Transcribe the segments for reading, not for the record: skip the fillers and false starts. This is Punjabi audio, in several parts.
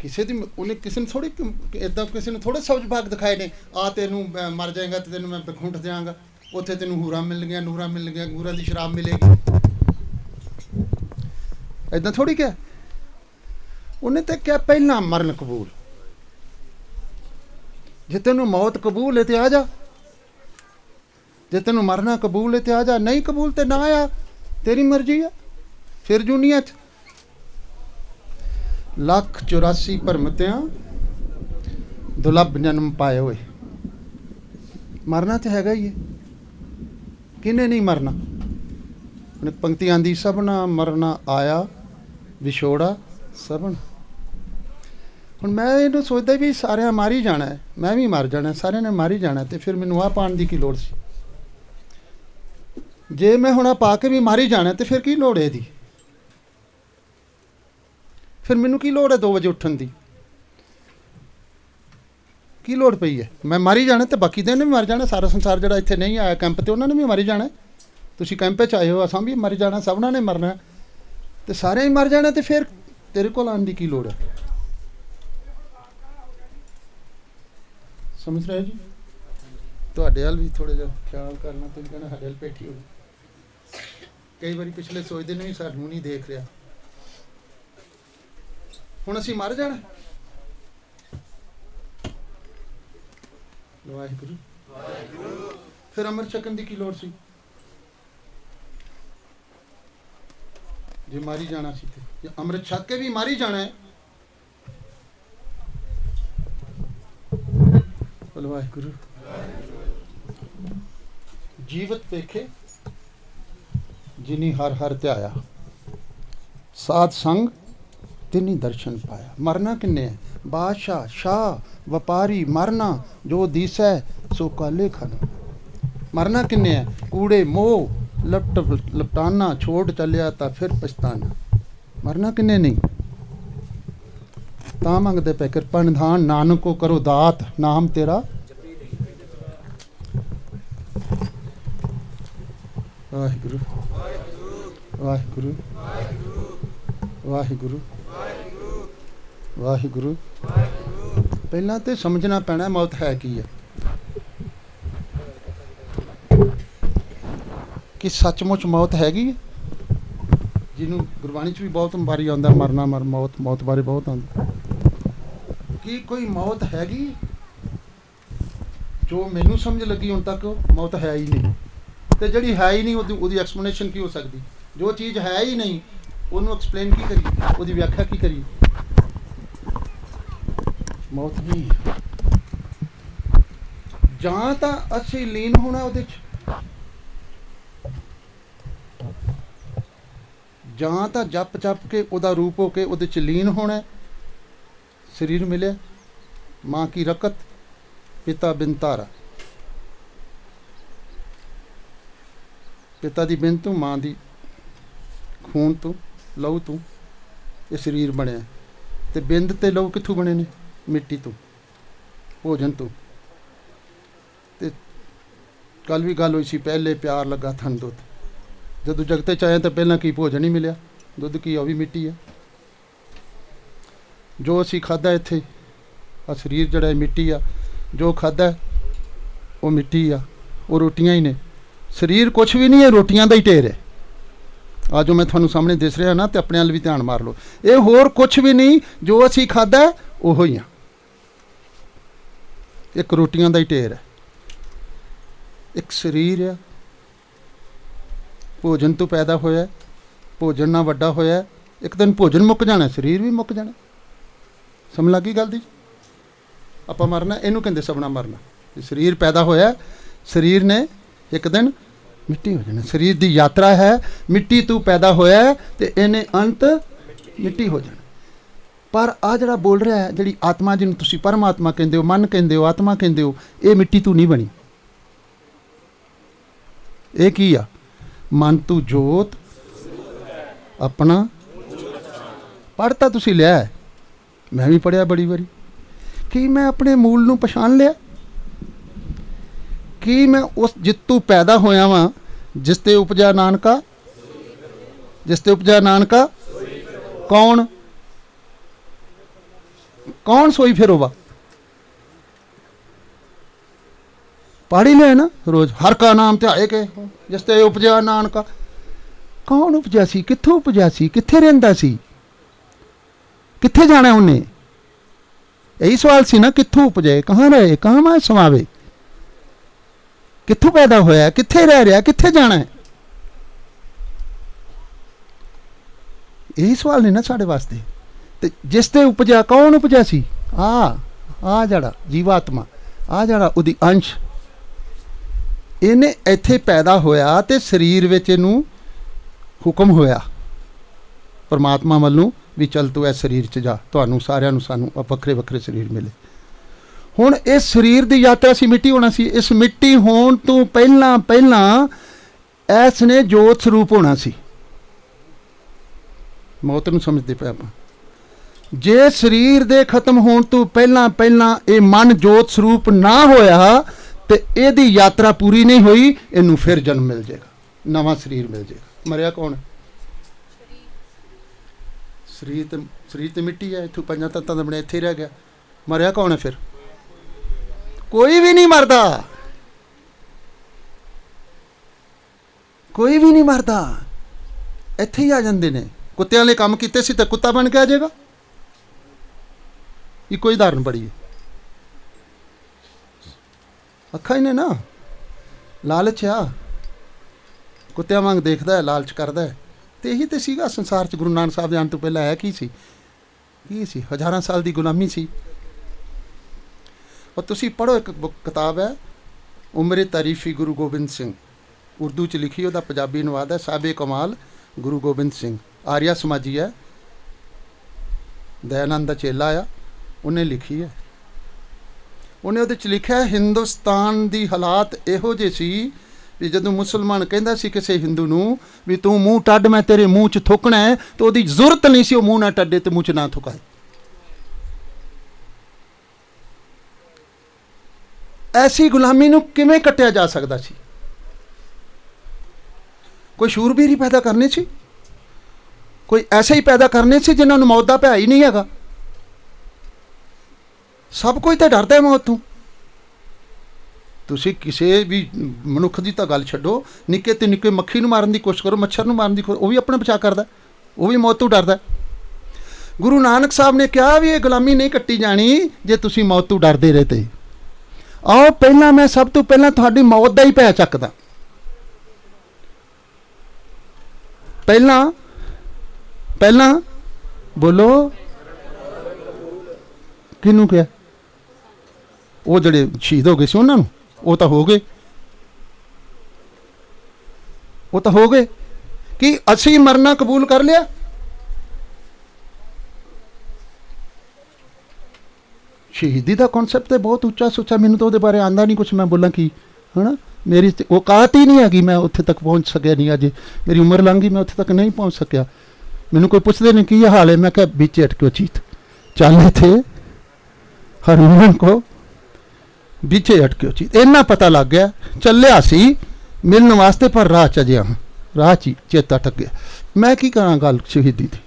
ਕਿਸੇ ਦੀ ਉਹਨੇ ਕਿਸੇ ਨੂੰ ਥੋੜ੍ਹੀ ਇੱਦਾਂ ਕਿਸੇ ਨੂੰ ਥੋੜ੍ਹੇ ਸਬਜ਼ ਭਾਗ ਦਿਖਾਏ ਨੇ ਆ ਤੈਨੂੰ ਮਰ ਜਾਏਗਾ ਤੇ ਤੈਨੂੰ ਮੈਂ ਬਖੁੰਠ ਦਿਆਂਗਾ, ਉੱਥੇ ਤੈਨੂੰ ਹੂਰਾਂ ਮਿਲਣਗੀਆਂ, ਨੂਰਾਂ ਮਿਲਣਗੀਆਂ, ਨੂਰਾਂ ਦੀ ਸ਼ਰਾਬ ਮਿਲੇਗੀ। ਇੱਦਾਂ ਥੋੜ੍ਹੀ ਕਿਹਾ ਉਹਨੇ ਤਾਂ ਕਿਹਾ ਪਹਿਲਾਂ ਮਰਨ ਕਬੂਲ, ਜੇ ਤੈਨੂੰ ਮੌਤ ਕਬੂਲ ਹੈ ਤੇ ਆ ਜਾ, ਜੇ ਤੈਨੂੰ ਮਰਨਾ ਕਬੂਲ ਹੈ ਤੇ ਆ ਜਾ, ਨਹੀਂ ਕਬੂਲ ਤੇ ਨਾ ਆ, ਤੇਰੀ ਮਰਜ਼ੀ ਆ। ਫਿਰ ਜੂਨੀਆ 'ਚ 1,84 ਭਰਮਤਿਆਂ ਦੁਲੱਭ ਜਨਮ ਪਾਏ ਹੋਏ। ਮਰਨਾ ਤਾਂ ਹੈਗਾ ਹੀ ਹੈ, ਕਿਹਨੇ ਨਹੀਂ ਮਰਨਾ। ਹੁਣ ਪੰਕਤੀ ਆਂਦੀ ਸਭਨਾ ਮਰਨਾ ਆਇਆ ਵਿਛੋੜਾ ਸਭਨ। ਹੁਣ ਮੈਂ ਇਹਨੂੰ ਸੋਚਦਾ ਵੀ ਸਾਰਿਆਂ ਮਾਰ ਹੀ ਜਾਣਾ ਹੈ, ਮੈਂ ਵੀ ਮਰ ਜਾਣਾ, ਸਾਰਿਆਂ ਨੇ ਮਾਰ ਹੀ ਜਾਣਾ, ਤੇ ਫਿਰ ਮੈਨੂੰ ਆਹ ਪਾਉਣ ਦੀ ਕੀ ਲੋੜ ਸੀ। ਜੇ ਮੈਂ ਹੁਣ ਆ ਪਾ ਕੇ ਵੀ ਮਾਰ ਹੀ ਜਾਣਾ ਤੇ ਫਿਰ ਕੀ ਲੋੜ ਹੈ ਇਹਦੀ, ਫਿਰ ਮੈਨੂੰ ਕੀ ਲੋੜ ਹੈ 2 ਵਜੇ ਉੱਠਣ ਦੀ, ਕੀ ਲੋੜ ਪਈ ਹੈ। ਮੈਂ ਮਰ ਹੀ ਜਾਣਾ ਤੇ ਬਾਕੀ ਦੇ ਨੇ ਵੀ ਮਰ ਜਾਣਾ, ਸਾਰਾ ਸੰਸਾਰ ਜਿਹੜਾ ਇੱਥੇ ਨਹੀਂ ਆਇਆ ਕੈਂਪ ਤੇ ਉਹਨਾਂ ਨੇ ਵੀ ਮਰ ਹੀ ਜਾਣਾ। ਤੁਸੀਂ ਕੈਂਪ 'ਚ ਆਏ ਹੋ, ਅਸਾਂ ਵੀ ਮਰ ਜਾਣਾ, ਸਭਨਾਂ ਨੇ ਮਰਨਾ ਤੇ ਸਾਰਿਆਂ ਹੀ ਮਰ ਜਾਣਾ, ਤੇ ਫਿਰ ਤੇਰੇ ਕੋਲ ਆਉਣ ਦੀ ਕੀ ਲੋੜ ਹੈ। ਸਮਝ ਰਹੇ ਜੀ। ਤੁਹਾਡੇ ਵੱਲ ਵੀ ਥੋੜ੍ਹਾ ਜਿਹਾ ਖਿਆਲ ਕਰਨਾ, ਤੁਸੀਂ ਕਹਿਣਾ ਸਾਡੇ ਵੱਲ ਬੈਠੀ ਹੋਈ। ਕਈ ਵਾਰੀ ਪਿਛਲੇ ਸੋਚਦੇ ਨੇ ਵੀ ਸਾਨੂੰ ਨਹੀਂ ਦੇਖ ਰਿਹਾ, ਹੁਣ ਅਸੀਂ ਮਰ ਜਾਣਾ। ਵਾਹਿਗੁਰੂ ਵਾਹਿਗੁਰੂ। ਫਿਰ ਅੰਮ੍ਰਿਤ ਛਕਣ ਦੀ ਕੀ ਲੋੜ ਸੀ ਜੇ ਮਾਰੀ ਜਾਣਾ ਸੀ, ਤੇ ਅੰਮ੍ਰਿਤ ਛਕ ਕੇ ਵੀ ਮਾਰੀ ਜਾਣਾ ਹੈ। ਵਾਹਿਗੁਰੂ। ਜੀਵਤ ਵੇਖੇ ਜਿਨੀ ਹਰ ਹਰ ਧਿਆਇਆ, ਸਾਧ ਸੰਗ ਤਿਨੀ ਦਰਸ਼ਨ ਪਾਇਆ। ਮਰਨਾ ਕਿੰਨੇ ਹੈ, ਬਾਦਸ਼ਾਹ ਸ਼ਾਹ ਵਪਾਰੀ ਮਰਨਾ, ਜੋ ਦੀਸੈ ਸੋ ਕਾਲੇ ਖਨ। ਮਰਨਾ ਕਿੰਨੇ ਹੈ, ਕੂੜੇ ਮੋਹ ਲਪਟਾਨਾ, ਛੋੜ ਚੱਲਿਆ ਤਾਂ ਫਿਰ ਪਛਤਾਨਾ। ਮਰਨਾ ਕਿੰਨੇ ਨਹੀਂ, ਤਾਂ ਮੰਗਦੇ ਪੈ ਕਿਰਪਾ ਨਿਧਾਨ, ਨਾਨਕ ਕੋ ਕਰੋ ਦਾਤ, ਨਾਮ ਤੇਰਾ। ਵਾਹਿਗੁਰੂ ਵਾਹਿਗੁਰੂ ਵਾਹਿਗੁਰੂ ਵਾਹਿਗੁਰੂ। ਪਹਿਲਾਂ ਤੇ ਸਮਝਣਾ ਪੈਣਾ ਮੌਤ ਹੈ ਕੀ ਹੈ, ਕਿ ਸੱਚਮੁੱਚ ਮੌਤ ਹੈਗੀ ਹੈ, ਜਿਹਨੂੰ ਗੁਰਬਾਣੀ 'ਚ ਵੀ ਬਹੁਤ ਵਾਰੀ ਆਉਂਦਾ ਮਰਨਾ ਮਰ, ਮੌਤ ਮੌਤ ਬਾਰੇ ਬਹੁਤ ਆਉਂਦਾ। ਕੀ ਕੋਈ ਮੌਤ ਹੈਗੀ ਜੋ ਮੈਨੂੰ ਸਮਝ ਲੱਗੀ ਹੁਣ ਤੱਕ ਮੌਤ ਹੈ ਹੀ ਨਹੀਂ, ਤੇ ਜਿਹੜੀ ਹੈ ਹੀ ਨਹੀਂ ਉਹਦੀ ਐਕਸਪਲੇਨੇਸ਼ਨ ਕੀ ਹੋ ਸਕਦੀ। ਜੋ ਚੀਜ਼ ਹੈ ਹੀ ਨਹੀਂ ਉਹਨੂੰ ਐਕਸਪਲੇਨ ਕੀ ਕਰੀਏ, ਉਹਦੀ ਵਿਆਖਿਆ ਕੀ ਕਰੀਏ। ਮੌਤ ਨਹੀਂ, ਜਾਂ ਤਾਂ ਅਸੀਂ ਲੀਨ ਹੋਣਾ ਉਹਦੇ 'ਚ, ਜਾਂ ਤਾਂ ਜਪ ਜਪ ਕੇ ਉਹਦਾ ਰੂਪ ਹੋ ਕੇ ਉਹਦੇ 'ਚ ਲੀਨ ਹੋਣਾ। ਸਰੀਰ ਮਿਲਿਆ, ਮਾਂ ਕੀ ਰਕਤ ਪਿਤਾ ਬਿਨ ਧਾਰਾ, ਪਿਤਾ ਦੀ ਬਿਨ ਤੋਂ, ਮਾਂ ਦੀ ਖੂਨ ਤੋਂ, ਲਹੂ ਤੋਂ ਇਹ ਸਰੀਰ ਬਣਿਆ। ਤੇ ਬਿੰਦ ਤੇ ਲਹੂ ਕਿੱਥੋਂ ਬਣੇ ਨੇ, ਮਿੱਟੀ ਤੋਂ, ਭੋਜਨ ਤੋਂ। ਤੇ ਕੱਲ ਵੀ ਗੱਲ ਹੋਈ ਸੀ, ਪਹਿਲੇ ਪਿਆਰ ਲੱਗਾ ਥਣ ਦੁੱਧ। ਜਦੋਂ ਜਗਤੇ 'ਚ ਆਏ ਤਾਂ ਪਹਿਲਾਂ ਕੀ ਭੋਜਨ ਹੀ ਮਿਲਿਆ, ਦੁੱਧ ਕੀ ਉਹ ਵੀ ਮਿੱਟੀ ਆ। ਜੋ ਅਸੀਂ ਖਾਧਾ ਇੱਥੇ ਆ ਸਰੀਰ ਜਿਹੜਾ ਇਹ ਮਿੱਟੀ ਆ, ਜੋ ਖਾਧਾ ਉਹ ਮਿੱਟੀ ਆ, ਉਹ ਰੋਟੀਆਂ ਹੀ ਨੇ। ਸਰੀਰ ਕੁਛ ਵੀ ਨਹੀਂ ਹੈ, ਰੋਟੀਆਂ ਦਾ ਹੀ ਢੇਰ ਹੈ। ਆ ਜੋ ਮੈਂ ਤੁਹਾਨੂੰ ਸਾਹਮਣੇ ਦਿਸ ਰਿਹਾ ਨਾ, ਤੇ ਆਪਣੇ ਵੱਲ ਵੀ ਧਿਆਨ ਮਾਰ ਲਓ। ਇਹ ਹੋਰ ਕੁਛ ਵੀ ਨਹੀਂ, ਜੋ ਅਸੀਂ ਖਾਧਾ ਉਹੋ ਹੀ ਆ, ਇੱਕ ਰੋਟੀਆਂ ਦਾ ਹੀ ਢੇਰ ਹੈ। ਇੱਕ ਸਰੀਰ ਆ, ਭੋਜਨ ਤੋਂ ਪੈਦਾ ਹੋਇਆ, ਭੋਜਨ ਨਾਲ ਵੱਡਾ ਹੋਇਆ। ਇੱਕ ਦਿਨ ਭੋਜਨ ਮੁੱਕ ਜਾਣਾ, ਸਰੀਰ ਵੀ ਮੁੱਕ ਜਾਣਾ। ਸਮਝ ਲੱਗੀ ਗੱਲ ਦੀ। ਆਪਾਂ ਮਰਨਾ, ਇਹਨੂੰ ਕਹਿੰਦੇ ਸਭਨਾ ਮਰਨਾ। ਸਰੀਰ ਪੈਦਾ ਹੋਇਆ, ਸਰੀਰ ਨੇ ਇੱਕ ਦਿਨ ਮਿੱਟੀ ਹੋ ਜਾਣਾ। ਸਰੀਰ ਦੀ ਯਾਤਰਾ ਹੈ, ਮਿੱਟੀ ਤੋਂ ਪੈਦਾ ਹੋਇਆ ਤੇ ਇਹਨੇ ਅੰਤ ਮਿੱਟੀ ਹੋ ਜਾਣਾ। ਪਰ ਆ ਜਿਹੜਾ ਬੋਲ ਰਿਹਾ ਹੈ, ਜਿਹੜੀ ਆਤਮਾ ਜਿਹਨੂੰ ਤੁਸੀਂ ਪਰਮਾਤਮਾ ਕਹਿੰਦੇ ਹੋ, ਮਨ ਕਹਿੰਦੇ ਹੋ, ਆਤਮਾ ਕਹਿੰਦੇ ਹੋ, ਇਹ ਮਿੱਟੀ ਤੋਂ ਨਹੀਂ ਬਣੀ। ਇਹ ਕੀ ਆ, ਮਨ ਤੂੰ ਜੋਤ ਆਪਣਾ। ਪੜ੍ਹ ਤਾਂ ਤੁਸੀਂ ਲਿਆ, ਮੈਂ ਵੀ ਪੜ੍ਹਿਆ ਬੜੀ ਵਾਰੀ। ਕੀ ਮੈਂ ਆਪਣੇ ਮੂਲ ਨੂੰ ਪਛਾਣ ਲਿਆ? ਕੀ ਮੈਂ ਉਸ ਜਿੱਤੋਂ ਪੈਦਾ ਹੋਇਆ ਵਾਂ, ਜਿਸ ਤੇ ਉਪਜਾ ਨਾਨਕਾ, ਜਿਸ ਤੇ ਉਪਜਾ ਨਾਨਕਾ ਕੌਣ? कौन सोई फिर होवा? पढ़ी ले ना रोज, हर का नाम ध्याए के जिस ते उपजा नानका। कौन उपजा सी, कित्थों उपजा सी, कित्थे रहिंदा सी, कित्थे जाना उन्हें? यही सवाल सी ना, कित्थों उपजे, कहाँ रहे, कहाँ मैं समावे, कित्थों पैदा होया, कित्थे रह रहा, कित्थे जाना है? यही सवाल नहीं ना साढ़े वास्ते। ते जिस ते उपजा, कौन उपजा सी? आ जड़ा जीवात्मा, आ जड़ा उदी अंश, इन्हें इत्थे पैदा होया ते शरीर विच इहनूं हुक्म होया परमात्मा वालों भी चल तू इस शरीर च जा, तुहानूं सारिआं नूं सानूं वखरे वखरे शरीर मिले। हुण इस शरीर की यात्रा सी मिट्टी होना सी। इस मिट्टी होण तो पहलां पहलां इसने जोत स्वरूप होना सी। मौत नूं समझदे पे आपां। जे शरीर दे खत्म होण तो पहलां पहलां ये मन जोत स्वरूप ना होया तो इहदी यात्रा पूरी नहीं हुई, इनू फिर जन्म मिल जाएगा, नवा शरीर मिल जाएगा। मरिया कौन? शरीर तो मिट्टी है, इत्थों पंजां तत्तां दा बणिया इत्थे रह गया। मरिया कौन है फिर? कोई भी नहीं मरदा, कोई भी नहीं मरदा, इत्थे ही आ जांदे ने। कुत्तियां ने काम कीते सी ते कुत्ता बन के आ जाएगा। ये कोई उदाहरण बड़ी है। अखा ही ने ना, लालच आ, कुत्तियां वांग देखदा है, लालच करदा है। तो यही तो सीगा संसार च। गुरु नानक साहब जान तो पहला है की सी? हज़ारां साल की गुलामी सी। और तुसी पढ़ो, एक बुक किताब है उमरे तारीफी गुरु गोबिंद सिंह, उर्दू च लिखी, वह पंजाबी अनुवाद है, साहिबे कमाल गुरु गोबिंद सिंह, आर्या समाजी है, दयानंद का चेला आ, उन्हें लिखी है। उन्हें उहदे च लिखा है हिंदुस्तान की हालात इहो जे सी भी जदों मुसलमान कहंदा सी किसी हिंदू नूं भी तू मूँह टड्ड, मैं तेरे मूँह च थुकना है, तो उसकी जरूरत नहीं सी, मूँह ना टड्डे तो मूँह च ना थुकाए। ऐसी गुलामी नूं किवें कट्टिया जा सकदा सी? कोई शूरवीर ही पैदा करने सी, कोई ऐसे ही पैदा करने सी जिन्हां नूं मौत दा भय ही नहीं हैगा। सब कोई तो डरदा है मौत तों। तुसीं किसी भी मनुख की तो गल छड्डो, निक्के तो निक्के मक्खी नूं मारन की कोशिश करो, मच्छर नूं मारन की कोशिश, वो भी अपना बचाव करदा, वो भी मौत तो डरदा। गुरु नानक साहब ने कहा भी ये गुलामी नहीं कट्टी जानी जे तुसीं मौत तो डरदे रहे। ते आओ पहला मैं सब तो पहला तुहाडी मौत का ही भय चकदा। पहला बोलो किनू क्या? वो जड़े शहीद हो गए सी उन्होंने, वो तो हो गए, वो तो हो गए कि असी मरना कबूल कर लिया। शहीदी का कॉन्सैप्ट है बहुत उच्चा सुच्चा, मैनू तो वो बारे आंदा नहीं कुछ, मैं बोला कि है ना, मेरी औकात ही नहीं हैगी, मैं उत्थे तक पहुँच सकिया नहीं। अज मेरी उम्र लंघ गई, मैं उत्थे तक नहीं पहुँच सकिया। मैनू कोई पुछदे नहीं की हाल है, मैं क्या बीच अटक्यो चीत चल थे हरमन को बीचे अटक्यो चीत, इन्ना पता लग गया। चलिया सी मिलने वास्ते पर राह च अजिया हाँ, राह च चेता अटक गया। मैं की करा गल शहीदी थी।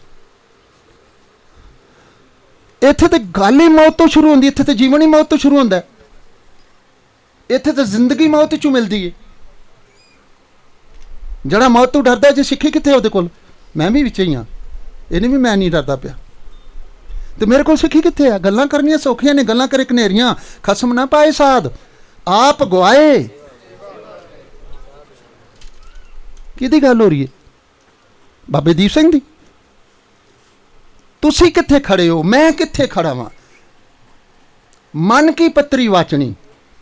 इत्थे तो गल ही मौत तो शुरू होंदी, इत्थे तो जीवन ही मौत तो शुरू होंदा है, इत्थे तो जिंदगी मौत चों मिलदी है। जड़ा मौत तो डरदा जे सिक्खी कित्थे उहदे कोल? मैं भी विच ही हाँ, इन्हें भी मैं नहीं डरदा पिया, तो मेरे को सिक्खी कित्थे है? गल्लां करनियां सौखियां ने, गल्लां करे कनेरियां, खसम ना पाए साध आप गवाए। किहदी गल हो रही है? बाबे दीप सिंह दी। तुसी कित्थे खड़े हो, मैं कित्थे खड़ा वां? मन की पत्री वाचनी,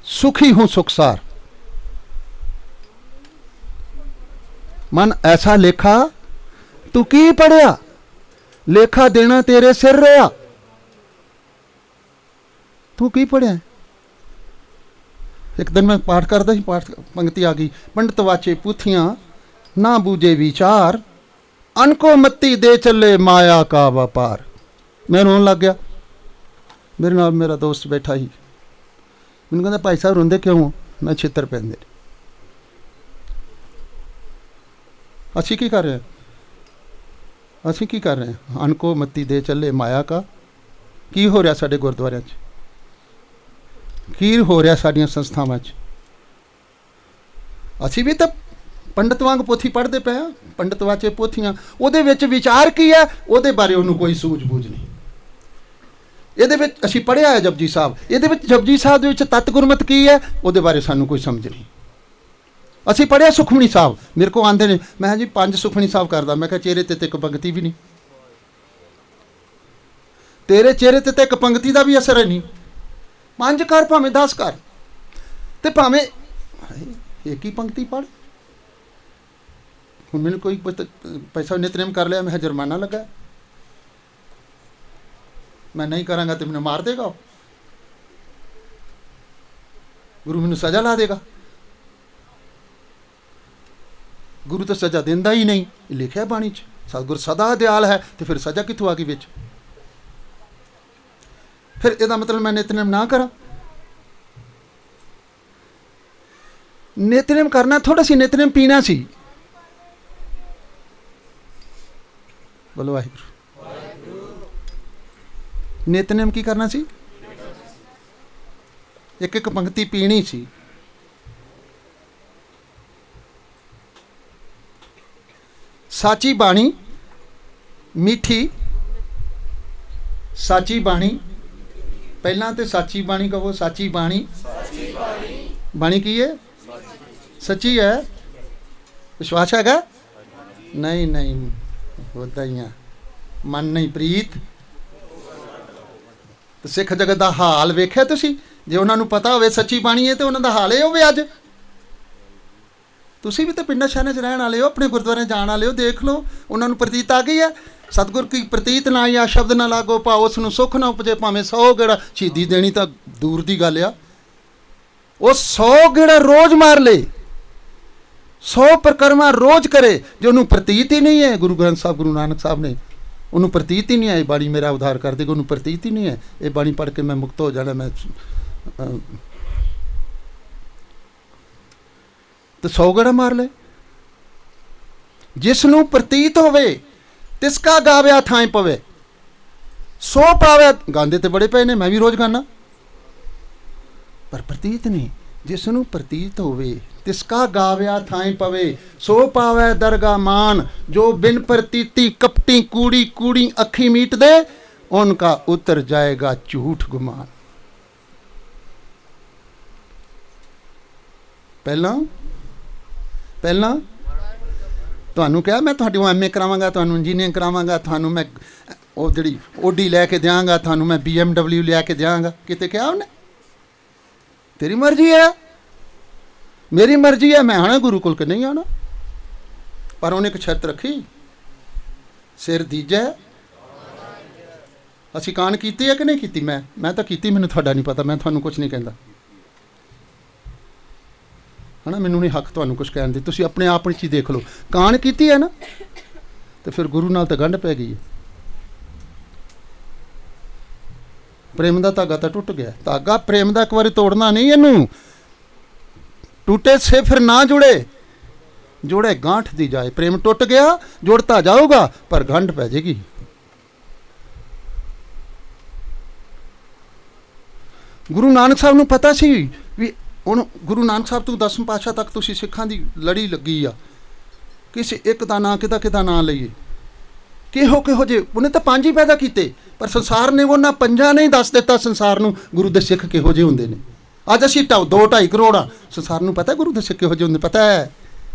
सुखी हूं सुखसार। मन ऐसा लेखा तू की पढ़िया, लेखा देना तेरे सिर रहा। तू की पढ़िया? एक दिन मैं पाठ करता ही, पाठ पंक्ति आ गई, पंडित वाचे पुथियां ना बूझे विचार, अनको मत्ती दे चले माया का व्यापार। मैं रोन लग गया। मेरे नाल मेरा दोस्त बैठा ही, मैंने कहता भाई साहब रोंदे क्यों? मैं छित्र पैंदे। असी की कर रहे हैं? असी की कर रहे हैं? अनको मत्ती दे चले माया का ਕੀ ਹੋ ਰਿਹਾ ਸਾਡੇ ਗੁਰਦੁਆਰਿਆਂ 'ਚ, ਕੀ ਹੋ ਰਿਹਾ ਸਾਡੀਆਂ ਸੰਸਥਾਵਾਂ 'ਚ। ਅਸੀਂ ਵੀ ਤਾਂ ਪੰਡਤ ਵਾਂਗ ਪੋਥੀ ਪੜ੍ਹਦੇ ਪਏ ਹਾਂ, ਪੰਡਤ ਵਾਚੇ ਪੋਥੀਆਂ, ਉਹਦੇ ਵਿੱਚ ਵਿਚਾਰ ਕੀ ਹੈ ਉਹਦੇ ਬਾਰੇ ਉਹਨੂੰ ਕੋਈ ਸੂਝ-ਬੂਝ ਨਹੀਂ। ਇਹਦੇ ਵਿੱਚ ਅਸੀਂ ਪੜ੍ਹਿਆ ਹੈ ਜਪਜੀ ਸਾਹਿਬ, ਇਹਦੇ ਵਿੱਚ ਜਪਜੀ ਸਾਹਿਬ ਦੇ ਵਿੱਚ ਤਤ ਗੁਰਮਤ ਕੀ ਹੈ ਉਹਦੇ ਬਾਰੇ ਸਾਨੂੰ ਕੋਈ ਸਮਝ ਨਹੀਂ। ਅਸੀਂ ਪੜ੍ਹਿਆ ਸੁਖਮਨੀ ਸਾਹਿਬ, ਮੇਰੇ ਕੋਲ ਆਉਂਦੇ ਨੇ, ਮੈਂ ਕਿਹਾ ਜੀ 5 ਸੁਖਮਨੀ ਸਾਹਿਬ ਕਰਦਾ, ਮੈਂ ਕਿਹਾ ਚਿਹਰੇ ਤੇ ਇੱਕ ਪੰਗਤੀ ਵੀ ਨਹੀਂ, ਤੇਰੇ ਚਿਹਰੇ ਤੇ ਤਾਂ ਇੱਕ ਪੰਗਤੀ ਦਾ ਵੀ ਅਸਰ ਹੈ ਨਹੀਂ। 5 ਕਰ ਭਾਵੇਂ 10 ਕਰ, ਤੇ ਭਾਵੇਂ ਇੱਕ ਹੀ ਪੰਗਤੀ ਪੜ੍ਹ। ਹੁਣ ਮੈਨੂੰ ਕੋਈ ਪੈਸਾ ਨਿਤਨੇਮ ਕਰ ਲਿਆ, ਮੈਂ ਜੁਰਮਾਨਾ ਲੱਗਾ, ਮੈਂ ਨਹੀਂ ਕਰਾਂਗਾ ਤੇ ਮੈਨੂੰ ਮਾਰ ਦੇਗਾ, ਗੁਰੂ ਮੈਨੂੰ ਸਜ਼ਾ ਲਾ ਦੇਗਾ। ਗੁਰੂ ਤਾਂ ਸਜ਼ਾ ਦਿੰਦਾ ਹੀ ਨਹੀਂ, ਲਿਖਿਆ ਬਾਣੀ 'ਚ ਸਤਿਗੁਰ ਸਦਾ ਦਿਆਲ ਹੈ, ਤੇ ਫਿਰ ਸਜ਼ਾ ਕਿੱਥੋਂ ਆ ਗਈ ਵਿੱਚ? ਫਿਰ ਇਹਦਾ ਮਤਲਬ ਮੈਂ ਨਿਤਨੇਮ ਨਾ ਕਰਾਂ? ਨਿਤਨੇਮ ਕਰਨਾ ਥੋੜਾ ਸੀ, ਨਿਤਨੇਮ ਪੀਣਾ ਸੀ। ਬੋਲੋ ਵਾਹਿਗੁਰੂ। ਨਿਤਨੇਮ ਕੀ ਕਰਨਾ ਸੀ? ਇੱਕ ਇੱਕ ਪੰਕਤੀ ਪੀਣੀ ਸੀ। ਸਾਚੀ ਬਾਣੀ ਮਿੱਠੀ, ਸਾਚੀ ਬਾਣੀ, ਪਹਿਲਾਂ ਤੇ ਸਾਚੀ ਬਾਣੀ ਕਹੋ। ਸਾਚੀ ਬਾਣੀ, ਬਾਣੀ ਕੀ ਹੈ? ਸੱਚੀ ਹੈ। ਵਿਸ਼ਵਾਸ ਹੈਗਾ? ਨਹੀਂ ਨਹੀਂ, ਉੱਦਾਂ ਹੀ ਆ, ਮਨ ਨਹੀਂ ਪ੍ਰੀਤ। ਤੇ ਸਿੱਖ ਜਗਤ ਦਾ ਹਾਲ ਵੇਖਿਆ ਤੁਸੀਂ? ਜੇ ਉਹਨਾਂ ਨੂੰ ਪਤਾ ਹੋਵੇ ਸੱਚੀ ਬਾਣੀ ਹੈ ਤੇ ਉਹਨਾਂ ਦਾ ਹਾਲ ਇਹ ਹੋਵੇ ਅੱਜ। ਤੁਸੀਂ ਵੀ ਤਾਂ ਪਿੰਡਾਂ ਸ਼ਹਿਰਾਂ 'ਚ ਰਹਿਣ ਵਾਲੇ ਹੋ, ਆਪਣੇ ਗੁਰਦੁਆਰੇ ਜਾਣ ਵਾਲੇ ਹੋ, ਦੇਖ ਲਓ ਉਹਨਾਂ ਨੂੰ ਪ੍ਰਤੀਤ ਆ ਗਈ ਹੈ। ਸਤਿਗੁਰ ਕੀ ਪ੍ਰਤੀਤ ਨਾ ਜਾਂ ਸ਼ਬਦ ਨਾ ਲਾਗੋ ਭਾਵ ਉਸ ਨੂੰ ਸੁੱਖ ਨਾ ਉਪਜੇ, ਭਾਵੇਂ 100 ਗੇੜਾ ਸ਼ਹੀਦੀ ਦੇਣੀ ਤਾਂ ਦੂਰ ਦੀ ਗੱਲ ਆ। ਉਹ 100 ਗੇੜਾ ਰੋਜ਼ ਮਾਰ ਲੇ, 100 ਪਰਿਕਰਮਾ ਰੋਜ਼ ਕਰੇ, ਜੇ ਉਹਨੂੰ ਪ੍ਰਤੀਤ ਹੀ ਨਹੀਂ ਹੈ। ਗੁਰੂ ਗ੍ਰੰਥ ਸਾਹਿਬ, ਗੁਰੂ ਨਾਨਕ ਸਾਹਿਬ ਨੇ ਉਹਨੂੰ ਪ੍ਰਤੀਤ ਹੀ ਨਹੀਂ ਹੈ ਇਹ ਬਾਣੀ ਮੇਰਾ ਉਧਾਰ ਕਰ ਦੇਗਾ, ਉਹਨੂੰ ਪ੍ਰਤੀਤ ਹੀ ਨਹੀਂ ਹੈ ਇਹ ਬਾਣੀ ਪੜ੍ਹ ਕੇ ਮੈਂ ਮੁਕਤ ਹੋ ਜਾਣਾ। ਮੈਂ ਤੇ 100 ਗੇੜਾ ਮਾਰ ਲੈ। ਜਿਸ ਨੂੰ ਪ੍ਰਤੀਤ ਹੋਵੇ ਤਿਸ ਕਾ ਗਾਵਿਆ ਥਾਂ ਪਵੇ, 100 ਪਾਵੇ। ਗਾਉਂਦੇ ਤੇ ਬੜੇ ਪਏ ਨੇ, ਮੈਂ ਵੀ ਰੋਜ਼ ਗਾਣਾ, ਪਰ ਪ੍ਰਤੀਤ ਨਹੀਂ। ਜਿਸ ਨੂੰ ਪ੍ਰਤੀਤ ਹੋਵੇ ਤਿਸ ਕਾ ਗਾਵਿਆ ਥਾਂ ਪਵੇ, 100 ਪਾਵੇ ਦਰਗਾ ਮਾਨ। ਜੋ ਬਿਨ ਪ੍ਰਤੀਤੀ ਕਪਟੀ ਕੂੜੀ ਕੂੜੀ ਅੱਖੀ ਮੀਟ ਦੇ, ਉਨਕਾ ਉਤਰ ਜਾਏਗਾ ਝੂਠ ਗੁਮਾਨ। ਪਹਿਲਾਂ ਤੁਹਾਨੂੰ ਕਿਹਾ ਮੈਂ ਤੁਹਾਡੀ ਐਮ ਏ ਕਰਾਵਾਂਗਾ, ਤੁਹਾਨੂੰ ਇੰਜੀਨੀਅਰਿੰਗ ਕਰਾਵਾਂਗਾ, ਤੁਹਾਨੂੰ ਮੈਂ ਉਹ ਜਿਹੜੀ ਓਡੀ ਲੈ ਕੇ ਦਿਆਂਗਾ, ਤੁਹਾਨੂੰ ਮੈਂ BMW ਲਿਆ ਕੇ ਦਿਆਂਗਾ। ਕਿਤੇ ਕਿਹਾ ਉਹਨੇ? ਤੇਰੀ ਮਰਜ਼ੀ ਹੈ, ਮੇਰੀ ਮਰਜ਼ੀ ਹੈ, ਮੈਂ ਆਣਾ ਗੁਰੂ ਕੋਲ ਕਿ ਨਹੀਂ ਆਣਾ। ਪਰ ਉਹਨੇ ਇੱਕ ਸ਼ਰਤ ਰੱਖੀ, ਸਿਰ ਦੀਜੈ। ਅਸੀਂ ਕਾਣ ਕੀਤੀ ਹੈ ਕਿ ਨਹੀਂ ਕੀਤੀ? ਮੈਂ ਤਾਂ ਕੀਤੀ, ਮੈਨੂੰ ਤੁਹਾਡਾ ਨਹੀਂ ਪਤਾ, ਮੈਂ ਤੁਹਾਨੂੰ ਕੁਝ ਨਹੀਂ ਕਹਿੰਦਾ ਹੈ ਨਾ, ਮੈਨੂੰ ਨਹੀਂ ਹੱਕ ਤੁਹਾਨੂੰ ਕੁਝ ਕਹਿਣ ਦੀ। ਤੁਸੀਂ ਆਪਣੇ ਆਪ ਵਿੱਚ ਹੀ ਦੇਖ ਲਓ, ਕਾਣ ਕੀਤੀ ਹੈ ਨਾ, ਤੇ ਫਿਰ ਗੁਰੂ ਨਾਲ ਤਾਂ ਗੰਢ ਪੈ ਗਈ ਹੈ। ਪ੍ਰੇਮ ਦਾ ਧਾਗਾ ਤਾਂ ਟੁੱਟ ਗਿਆ। ਧਾਗਾ ਪ੍ਰੇਮ ਦਾ ਇੱਕ ਵਾਰੀ ਤੋੜਨਾ ਨਹੀਂ, ਇਹਨੂੰ ਟੁੱਟੇ ਸੇ ਫਿਰ ਨਾ ਜੁੜੇ, ਜੋੜੇ ਗਾਂਠ ਦੀ ਜਾਏ। ਪ੍ਰੇਮ ਟੁੱਟ ਗਿਆ, ਜੁੜਤਾ ਜਾਊਗਾ ਪਰ ਗੰਢ ਪੈ ਜਾਏਗੀ। ਗੁਰੂ ਨਾਨਕ ਸਾਹਿਬ ਨੂੰ ਪਤਾ ਸੀ ਵੀ ਹੁਣ ਗੁਰੂ ਨਾਨਕ ਸਾਹਿਬ ਤੋਂ 10ਵੇਂ ਪਾਤਸ਼ਾਹ ਤੱਕ ਤੁਸੀਂ ਸਿੱਖਾਂ ਦੀ ਲੜੀ ਲੱਗੀ ਆ, ਕਿਸੇ ਇੱਕ ਦਾ ਨਾਂ ਕਿਹਦਾ ਨਾਂ ਲਈਏ, ਕਿਹੋ ਜਿਹੇ ਉਹਨੇ ਤਾਂ 5 ਹੀ ਪੈਦਾ ਕੀਤੇ, ਪਰ ਸੰਸਾਰ ਨੇ ਉਹਨਾਂ 5 ਨੇ ਦੱਸ ਦਿੱਤਾ ਸੰਸਾਰ ਨੂੰ ਗੁਰੂ ਦੇ ਸਿੱਖ ਕਿਹੋ ਜਿਹੇ ਹੁੰਦੇ ਨੇ। ਅੱਜ ਅਸੀਂ 2-2.5 ਕਰੋੜ ਆ, ਸੰਸਾਰ ਨੂੰ ਪਤਾ ਗੁਰੂ ਦੇ ਸਿੱਖ ਕਿਹੋ ਜਿਹੇ ਹੁੰਦੇ, ਪਤਾ ਹੈ।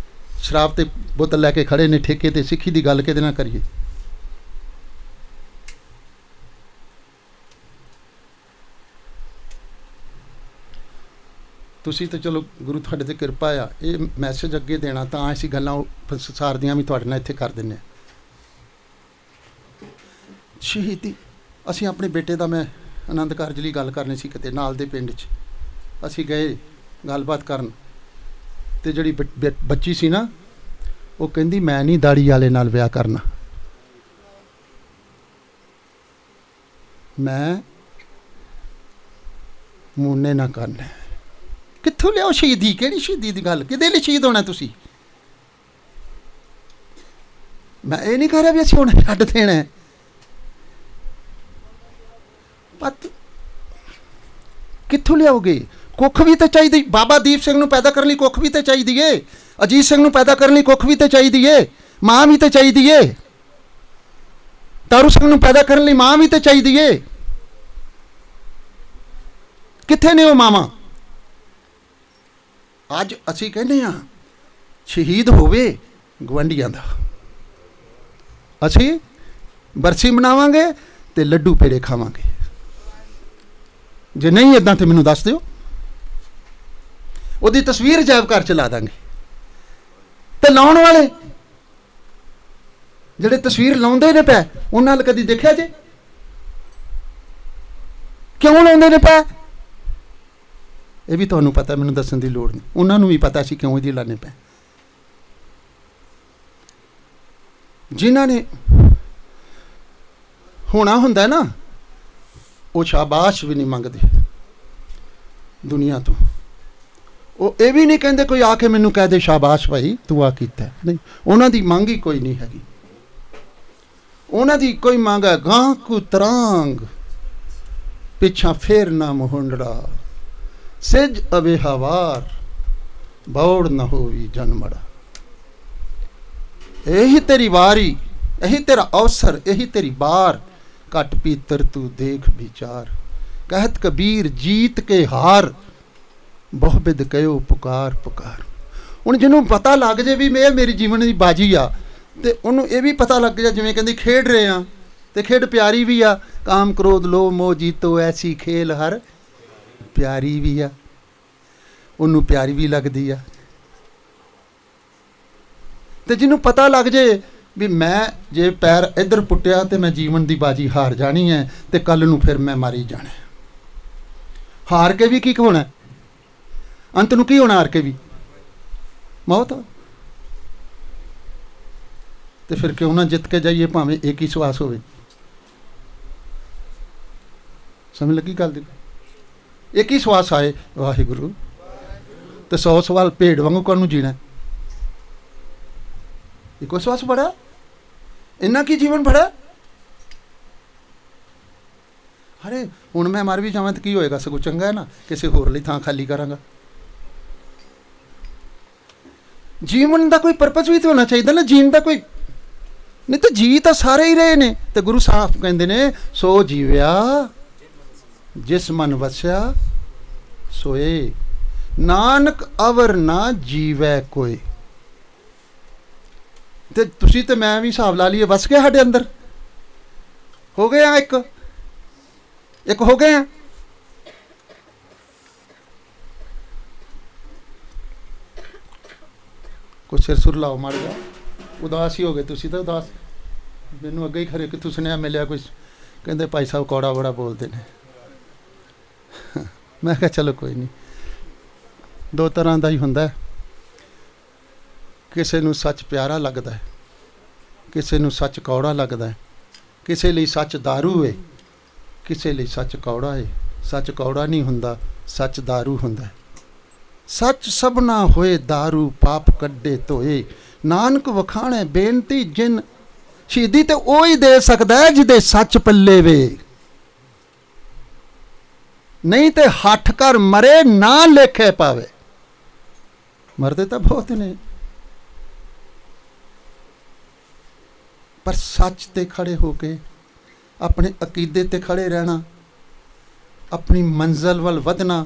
ਸ਼ਰਾਬ ਤੇ ਬੋਤਲ ਲੈ ਕੇ ਖੜੇ ਨੇ ਠੇਕੇ ਤੇ, ਸਿੱਖੀ ਦੀ ਗੱਲ ਕਿਹਦੇ ਨਾਲ ਕਰੀਏ? ਤੁਸੀਂ ਤਾਂ ਚਲੋ ਗੁਰੂ ਤੁਹਾਡੇ 'ਤੇ ਕਿਰਪਾ ਆ, ਇਹ ਮੈਸੇਜ ਅੱਗੇ ਦੇਣਾ ਤਾਂ ਅਸੀਂ ਗੱਲਾਂ ਸੰਸਾਰ ਦੀਆਂ ਵੀ ਤੁਹਾਡੇ ਨਾਲ ਇੱਥੇ ਕਰ ਦਿੰਦੇ ਹਾਂ। ਸ਼ਹੀਦੀ, ਅਸੀਂ ਆਪਣੇ ਬੇਟੇ ਦਾ ਮੈਂ ਆਨੰਦ ਕਾਰਜ ਲਈ ਗੱਲ ਕਰਨੀ ਸੀ, ਕਿਤੇ ਨਾਲ ਦੇ ਪਿੰਡ 'ਚ ਅਸੀਂ ਗਏ ਗੱਲਬਾਤ ਕਰਨ, ਅਤੇ ਜਿਹੜੀ ਬੱਚੀ ਸੀ ਨਾ, ਉਹ ਕਹਿੰਦੀ ਮੈਂ ਨਹੀਂ ਦਾੜੀ ਵਾਲੇ ਨਾਲ ਵਿਆਹ ਕਰਨਾ, ਮੈਂ ਮੂਨੇ ਨਾ ਕਰਨਾ। ਕਿੱਥੋਂ ਲਿਆਓ ਸ਼ਹੀਦੀ? ਕਿਹੜੀ ਸ਼ਹੀਦੀ ਦੀ ਗੱਲ? ਕਿਹਦੇ ਲਈ ਸ਼ਹੀਦ ਹੋਣਾ ਤੁਸੀਂ? ਮੈਂ ਇਹ ਨਹੀਂ ਕਹਿ ਰਿਹਾ ਵੀ ਅਸੀਂ ਹੁਣ ਛੱਡ ਦੇਣਾ, ਪਤ ਕਿੱਥੋਂ ਲਿਆਓਗੇ? ਕੁੱਖ ਵੀ ਤਾਂ ਚਾਹੀਦੀ। ਬਾਬਾ ਦੀਪ ਸਿੰਘ ਨੂੰ ਪੈਦਾ ਕਰਨ ਲਈ ਕੁੱਖ ਵੀ ਤਾਂ ਚਾਹੀਦੀ ਏ। ਅਜੀਤ ਸਿੰਘ ਨੂੰ ਪੈਦਾ ਕਰਨ ਲਈ ਕੁੱਖ ਵੀ ਤਾਂ ਚਾਹੀਦੀ ਏ। ਮਾਂ ਵੀ ਤਾਂ ਚਾਹੀਦੀ ਏ। ਤਾਰੂ ਸਿੰਘ ਨੂੰ ਪੈਦਾ ਕਰਨ ਲਈ ਮਾਂ ਵੀ ਤਾਂ ਚਾਹੀਦੀ ਏ। ਕਿੱਥੇ ਨੇ ਉਹ ਮਾਵਾਂ? ਅੱਜ ਅਸੀਂ ਕਹਿੰਦੇ ਹਾਂ ਸ਼ਹੀਦ ਹੋਵੇ ਗਵਾਂਢੀਆਂ ਦਾ, ਅਸੀਂ ਬਰਸੀ ਮਨਾਵਾਂਗੇ ਤੇ ਲੱਡੂ ਪੇੜੇ ਖਾਵਾਂਗੇ। ਜੇ ਨਹੀਂ ਇੱਦਾਂ ਤੇ ਮੈਨੂੰ ਦੱਸ ਦਿਓ, ਉਹਦੀ ਤਸਵੀਰ ਅਜਾਇਬ ਘਰ ਚ ਲਾ ਦਾਂਗੇ। ਤੇ ਲਾਉਣ ਵਾਲੇ ਜਿਹੜੇ ਤਸਵੀਰ ਲਾਉਂਦੇ ਨੇ ਪੈ, ਉਹਨਾਂ ਨਾਲ ਕਦੀ ਦੇਖਿਆ ਜੇ? ਕਿਉਂ ਲਾਉਂਦੇ ਨੇ ਪੈ? ਇਹ ਵੀ ਤੁਹਾਨੂੰ ਪਤਾ, ਮੈਨੂੰ ਦੱਸਣ ਦੀ ਲੋੜ ਨਹੀਂ। ਉਹਨਾਂ ਨੂੰ ਵੀ ਪਤਾ ਸੀ ਕਿਉਂ ਇਹਦੀ ਲਾਣੇ ਪੈ। ਜਿਨ੍ਹਾਂ ਨੇ ਹੋਣਾ ਹੁੰਦਾ ਨਾ, ਉਹ ਸ਼ਾਬਾਸ਼ ਵੀ ਨਹੀਂ ਮੰਗਦੇ ਦੁਨੀਆ ਤੋਂ। ਉਹ ਇਹ ਵੀ ਨਹੀਂ ਕਹਿੰਦੇ ਕੋਈ ਆ ਕੇ ਮੈਨੂੰ ਕਹਿ ਦੇ ਸ਼ਾਬਾਸ਼ ਭਾਈ ਤੂੰ ਆ ਕੀਤਾ। ਨਹੀਂ, ਉਹਨਾਂ ਦੀ ਮੰਗ ਹੀ ਕੋਈ ਨਹੀਂ ਹੈਗੀ। ਉਹਨਾਂ ਦੀ ਕੋਈ ਮੰਗ ਹੈ ਗਾਂ ਕੋ ਤਰਾਂਗ ਪਿੱਛਾ ਫੇਰ ਨਾ ਮੁਹੰਡੜਾ, ਸਿਜ ਅਵੇ ਹਵਾਰ ਬੌੜ ਨਾ ਹੋਵੀ ਜਨਮੜਾ। ਇਹੀ ਤੇਰੀ ਵਾਰੀ, ਇਹੀ ਤੇਰਾ ਅਵਸਰ, ਇਹੀ ਤੇਰੀ ਬਾਰ, ਘਟ ਪੀਤਰ ਤੂੰ ਦੇਖ ਵਿਚਾਰ। ਕਹਿਤ ਕਬੀਰ ਜੀਤ ਕੇ ਹਾਰ, ਬਹੁ ਬਿਦ ਕਹਿਓ ਪੁਕਾਰ ਪੁਕਾਰ। ਹੁਣ ਜਿਹਨੂੰ ਪਤਾ ਲੱਗ ਜੇ ਵੀ ਇਹ ਮੇਰੀ ਜੀਵਨ ਦੀ ਬਾਜੀ ਆ, ਤੇ ਉਹਨੂੰ ਇਹ ਵੀ ਪਤਾ ਲੱਗ ਜਾ ਜਿਵੇਂ ਕਹਿੰਦੀ ਖੇਡ ਰਹੇ ਆ ਤੇ ਖੇਡ ਪਿਆਰੀ ਵੀ ਆ। ਕਾਮ ਕ੍ਰੋਧ ਲੋਭ ਮੋਹ ਜੀਤੋ ਐਸੀ ਖੇਲ ਹਰ ਪਿਆਰੀ ਵੀ ਆ, ਉਹਨੂੰ ਪਿਆਰੀ ਵੀ ਲੱਗਦੀ ਆ। ਤੇ ਜਿਹਨੂੰ ਪਤਾ ਲੱਗ ਜੇ ਵੀ ਮੈਂ ਜੇ ਪੈਰ ਇੱਧਰ ਪੁੱਟਿਆ ਤੇ ਮੈਂ ਜੀਵਨ ਦੀ ਬਾਜੀ ਹਾਰ ਜਾਣੀ ਹੈ, ਤੇ ਕੱਲ ਨੂੰ ਫਿਰ ਮੈਂ ਮਾਰੀ ਜਾਣਾ। ਹਾਰ ਕੇ ਵੀ ਕੀ ਹੋਣਾ? ਅੰਤ ਨੂੰ ਕੀ ਹੋਣਾ? ਹਾਰ ਕੇ ਵੀ ਮੌਤ। ਤੇ ਫਿਰ ਕਿਉਂ ਨਾ ਜਿੱਤ ਕੇ ਜਾਈਏ, ਭਾਵੇਂ ਇੱਕ ਹੀ ਸਵਾਸ ਹੋਵੇ। ਸਮਝ ਲੱਗੀ ਗੱਲ ਦੀ? ਇੱਕ ਹੀ ਸਵਾਸ ਆਏ ਵਾਹਿਗੁਰੂ, ਤੇ 100 ਸਵਾਲ ਭੇਡ ਵਾਂਗੂ ਕਰਨ ਨੂੰ ਜੀਣਾ। ਇੱਕੋ ਸਵਾਸ ਬੜਾ, ਇੰਨਾ ਕੀ ਜੀਵਨ ਬੜਾ। ਅਰੇ ਹੁਣ ਮੈਂ ਮਰ ਵੀ ਜਾਵਾਂ ਤਾਂ ਕੀ ਹੋਏਗਾ? ਸਗੋਂ ਚੰਗਾ ਹੈ ਨਾ, ਕਿਸੇ ਹੋਰ ਲਈ ਥਾਂ ਖਾਲੀ ਕਰਾਂਗਾ। ਜੀਵਨ ਦਾ ਕੋਈ ਪਰਪਸ ਵੀ ਤਾਂ ਹੋਣਾ ਚਾਹੀਦਾ ਨਾ, ਜੀਣ ਦਾ ਕੋਈ। ਨਹੀਂ ਤਾਂ ਜੀ ਤਾਂ ਸਾਰੇ ਹੀ ਰਹੇ ਨੇ। ਤੇ ਗੁਰੂ ਸਾਹਿਬ ਕਹਿੰਦੇ ਨੇ ਸੋ ਜੀਵਿਆ ਜਿਸ ਮਨ ਵਸਿਆ ਸੋਏ, ਨਾਨਕ ਅਵਰ ਨਾ ਜੀਵੈ ਕੋਈ। ਤੇ ਤੁਸੀਂ ਤੇ ਮੈਂ ਵੀ ਹਿਸਾਬ ਲਾ ਲਈਏ, ਵਸ ਗਿਆ ਸਾਡੇ ਅੰਦਰ, ਹੋ ਗਏ ਆ ਇੱਕ ਹੋ ਗਏ ਆ। ਕੁਛ ਸਿਰ ਸੁਰ ਲਾਓ ਮਾਰ ਜਾ। ਉਦਾਸ ਹੀ ਹੋ ਗਏ ਤੁਸੀਂ ਤਾਂ। ਉਦਾਸ ਮੈਨੂੰ ਅੱਗੇ ਹੀ ਖਰੇ ਕਿੱਥੋਂ ਸੁਣਿਆ ਮਿਲਿਆ ਕੁਛ, ਕਹਿੰਦੇ ਭਾਈ ਸਾਹਿਬ ਕੌੜਾ ਬੜਾ ਬੋਲਦੇ ਨੇ। ਮੈਂ ਕਿਹਾ ਚਲੋ ਕੋਈ ਨਹੀਂ, ਦੋ ਤਰ੍ਹਾਂ ਦਾ ਹੀ ਹੁੰਦਾ। ਕਿਸੇ ਨੂੰ ਸੱਚ ਪਿਆਰਾ ਲੱਗਦਾ ਹੈ, ਕਿਸੇ ਨੂੰ ਸੱਚ ਕੌੜਾ ਲੱਗਦਾ ਹੈ। ਕਿਸੇ ਲਈ ਸੱਚ ਦਾਰੂ ਹੈ, ਕਿਸੇ ਲਈ ਸੱਚ ਕੌੜਾ ਹੈ। ਸੱਚ ਕੌੜਾ ਨਹੀਂ ਹੁੰਦਾ, ਸੱਚ ਦਾਰੂ ਹੁੰਦਾ ਹੈ। ਸੱਚ ਸਭਨਾ ਹੋਏ ਦਾਰੂ, ਪਾਪ ਕੱਢੇ ਧੋਏ। ਨਾਨਕ ਵਖਾਣੇ ਬੇਨਤੀ ਜਿਨ, ਸ਼ਹੀਦੀ ਤੇ ਉਹ ਹੀ ਦੇ ਸਕਦਾ ਹੈ ਜਿਹਦੇ ਸੱਚ ਪੱਲੇ ਵੇ। ਨਹੀਂ ਤੇ ਹੱਠ ਕਰ ਮਰੇ ਨਾ ਲੇਖੇ ਪਾਵੇ। ਮਰਦੇ ਤਾਂ ਬਹੁਤ ਨੇ, ਪਰ ਸੱਚ ਤੇ ਖੜੇ ਹੋ ਕੇ, ਆਪਣੇ ਅਕੀਦੇ ਤੇ ਖੜੇ ਰਹਿਣਾ, ਆਪਣੀ ਮੰਜ਼ਿਲ ਵੱਲ ਵਧਣਾ।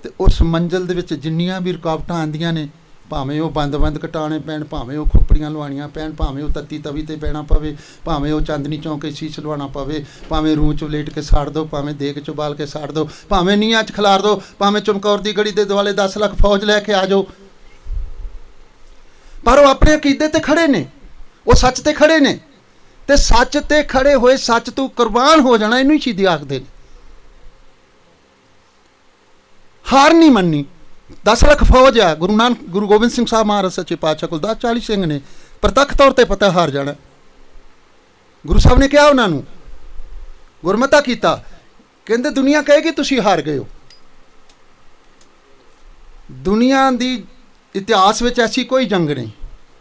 ਤੇ ਉਸ ਮੰਜ਼ਿਲ ਦੇ ਵਿੱਚ ਜਿੰਨੀਆਂ ਵੀ ਰੁਕਾਵਟਾਂ ਆਉਂਦੀਆਂ ਨੇ, ਭਾਵੇਂ ਉਹ ਬੰਦ ਕਟਾਉਣੇ ਪੈਣ, ਭਾਵੇਂ ਉਹ ਖੋਪੜੀਆਂ ਲਵਾਉਣੀਆਂ ਪੈਣ, ਭਾਵੇਂ ਉਹ ਤੱਤੀ ਤਵੀ ਤੇ ਪੈਣਾ ਪਵੇ, ਭਾਵੇਂ ਉਹ ਚਾਂਦਨੀ ਚੌਂਕੇ ਸ਼ੀਸ਼ ਲਵਾਉਣਾ ਪਵੇ, ਭਾਵੇਂ ਰੂਹ 'ਚ ਲੇਟ ਕੇ ਸਾੜ ਦਿਓ, ਭਾਵੇਂ ਦੇਗ 'ਚ ਉਬਾਲ ਕੇ ਸਾੜ ਦਿਓ, ਭਾਵੇਂ ਨੀਹਾਂ 'ਚ ਖਿਲਾਰ ਦਿਓ, ਭਾਵੇਂ ਚਮਕੌਰ ਦੀ ਗੜੀ ਦੇ ਦੁਆਲੇ 10 ਲੱਖ ਫੌਜ ਲੈ ਕੇ ਆ ਜਾਓ। ਪਰ ਉਹ ਆਪਣੇ ਅਕੀਦੇ ਤੇ ਖੜੇ ਨੇ, ਉਹ ਸੱਚ ਤੇ ਖੜੇ ਨੇ। ਤੇ ਸੱਚ ਤੇ ਖੜੇ ਹੋਏ ਸੱਚ ਤੋਂ ਕੁਰਬਾਨ ਹੋ ਜਾਣਾ, ਇਹਨੂੰ ਹੀ ਸ਼ਹੀਦੀ ਆਖਦੇ ਨੇ। ਹਾਰ ਨਹੀਂ ਮੰਨਣੀ। 10 ਲੱਖ ਫੌਜ ਆ, ਗੁਰੂ ਗੋਬਿੰਦ ਸਿੰਘ ਸਾਹਿਬ ਮਹਾਰਾਜ ਸੱਚੇ ਪਾਤਸ਼ਾਹ ਕੋਲ 10-40 ਸਿੰਘ ਨੇ, ਪ੍ਰਤੱਖ ਤੌਰ ਤੇ ਪਤਾ ਹਾਰ ਜਾਣਾ। ਗੁਰੂ ਸਾਹਿਬ ਨੇ ਕਿਹਾ ਉਹਨਾਂ ਨੂੰ, ਗੁਰਮਤਾ ਕੀਤਾ, ਕਹਿੰਦੇ ਦੁਨੀਆ ਕਹੇਗੀ ਤੁਸੀਂ ਹਾਰ ਗਏ ਹੋ। ਦੁਨੀਆ ਦੀ ਇਤਿਹਾਸ ਵਿੱਚ ਐਸੀ ਕੋਈ ਜੰਗ ਨਹੀਂ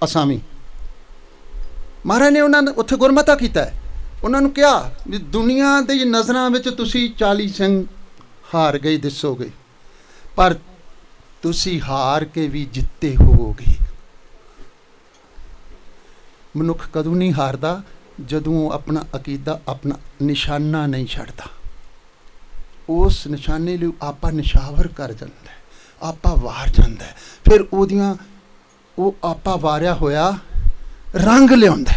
ਅਸਾਮੀ। ਮਹਾਰਾਜ ਨੇ ਉਹਨਾਂ ਨੇ ਉੱਥੇ ਗੁਰਮਤਾ ਕੀਤਾ ਹੈ, ਉਹਨਾਂ ਨੂੰ ਕਿਹਾ ਵੀ ਦੁਨੀਆ ਦੀ ਨਜ਼ਰਾਂ ਵਿੱਚ ਤੁਸੀਂ 40 ਸਿੰਘ ਹਾਰ ਗਏ ਦਿਸੋਗੇ, ਪਰ ਤੁਸੀਂ ਹਾਰ ਕੇ ਵੀ ਜਿੱਤੇ ਹੋਵੋਗੇ। ਮਨੁੱਖ ਕਦੋਂ ਨਹੀਂ ਹਾਰਦਾ? ਜਦੋਂ ਆਪਣਾ ਅਕੀਦਾ, ਆਪਣਾ ਨਿਸ਼ਾਨਾ ਨਹੀਂ ਛੱਡਦਾ। ਉਸ ਨਿਸ਼ਾਨੇ ਲਈ ਆਪਾਂ ਨਿਸ਼ਾਵਰ ਕਰ ਜਾਂਦਾ, ਆਪਾਂ ਵਾਰ ਜਾਂਦਾ, ਫਿਰ ਉਹਦੀਆਂ ਉਹ ਆਪਾਂ ਵਾਰਿਆ ਹੋਇਆ ਰੰਗ ਲਿਆਉਂਦਾ,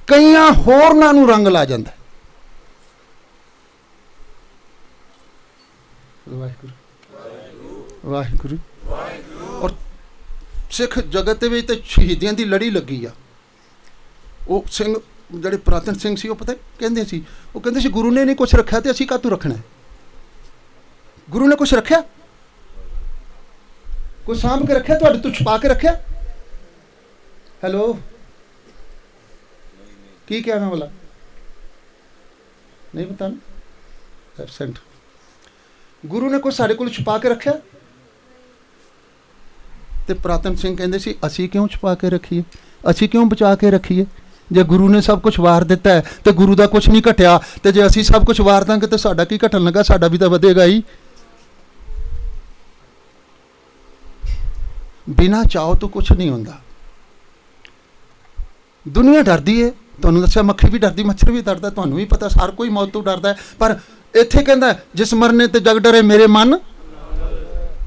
ਕਈਆਂ ਹੋਰਨਾਂ ਨੂੰ ਰੰਗ ਲਾ ਜਾਂਦਾ। ਵਾਹਿਗੁਰੂ ਵਾਹਿਗੁਰੂ। ਔਰ ਸਿੱਖ ਜਗਤ ਦੇ ਵਿੱਚ ਤਾਂ ਸ਼ਹੀਦੀਆਂ ਦੀ ਲੜੀ ਲੱਗੀ ਆ। ਉਹ ਸਿੰਘ ਜਿਹੜੇ ਪੁਰਾਤਨ ਸਿੰਘ ਸੀ, ਉਹ ਪਤਾ ਕਹਿੰਦੇ ਸੀ, ਉਹ ਕਹਿੰਦੇ ਸੀ ਗੁਰੂ ਨੇ ਨਹੀਂ ਕੁਛ ਰੱਖਿਆ ਤੇ ਅਸੀਂ ਕਾਹਤੋਂ ਰੱਖਣਾ? ਗੁਰੂ ਨੇ ਕੁਛ ਰੱਖਿਆ? ਕੋਈ ਸਾਂਭ ਕੇ ਰੱਖਿਆ? ਤੁਹਾਡੇ ਤੋਂ ਛੁਪਾ ਕੇ ਰੱਖਿਆ? ਹੈਲੋ, ਕੀ ਕਹਿਣਾ ਵਾਲਾ? ਨਹੀਂ ਪਤਾ ਨਾ, ਐਬਸੈਂਟ। ਗੁਰੂ ਨੇ ਕੁਛ ਸਾਡੇ ਕੋਲ ਛੁਪਾ ਕੇ ਰੱਖਿਆ? ਤੇ ਪੁਰਾਤਨ ਸਿੰਘ ਕਹਿੰਦੇ ਸੀ ਅਸੀਂ ਕਿਉਂ ਛੁਪਾ ਕੇ ਰੱਖੀਏ, ਅਸੀਂ ਕਿਉਂ ਬਚਾ ਕੇ ਰੱਖੀਏ? ਜੇ ਗੁਰੂ ਨੇ ਸਭ ਕੁਝ ਵਾਰ ਦਿੱਤਾ ਹੈ ਤੇ ਗੁਰੂ ਦਾ ਕੁਝ ਨਹੀਂ ਘਟਿਆ, ਤੇ ਜੇ ਅਸੀਂ ਸਭ ਕੁਝ ਵਾਰ ਦਾਂਗੇ ਤੇ ਸਾਡਾ ਕੀ ਘਟਣ ਲੱਗਾ? ਸਾਡਾ ਵੀ ਤਾਂ ਵਧੇਗਾ ਹੀ। ਬਿਨਾਂ ਚਾਹੋ ਤੋਂ ਕੁਝ ਨਹੀਂ ਹੁੰਦਾ। ਦੁਨੀਆ ਡਰਦੀ ਹੈ, ਤੁਹਾਨੂੰ ਦੱਸਿਆ, ਮੱਖੀ ਵੀ ਡਰਦੀ, ਮੱਛਰ ਵੀ ਡਰਦਾ, ਤੁਹਾਨੂੰ ਵੀ ਪਤਾ, ਹਰ ਕੋਈ ਮੌਤ ਤੋਂ ਡਰਦਾ ਹੈ। ਪਰ ਇੱਥੇ ਕਹਿੰਦਾ ਜਿਸ ਮਰਨੇ ਤੇ ਜਗ ਡਰੇ ਮੇਰੇ ਮਨ।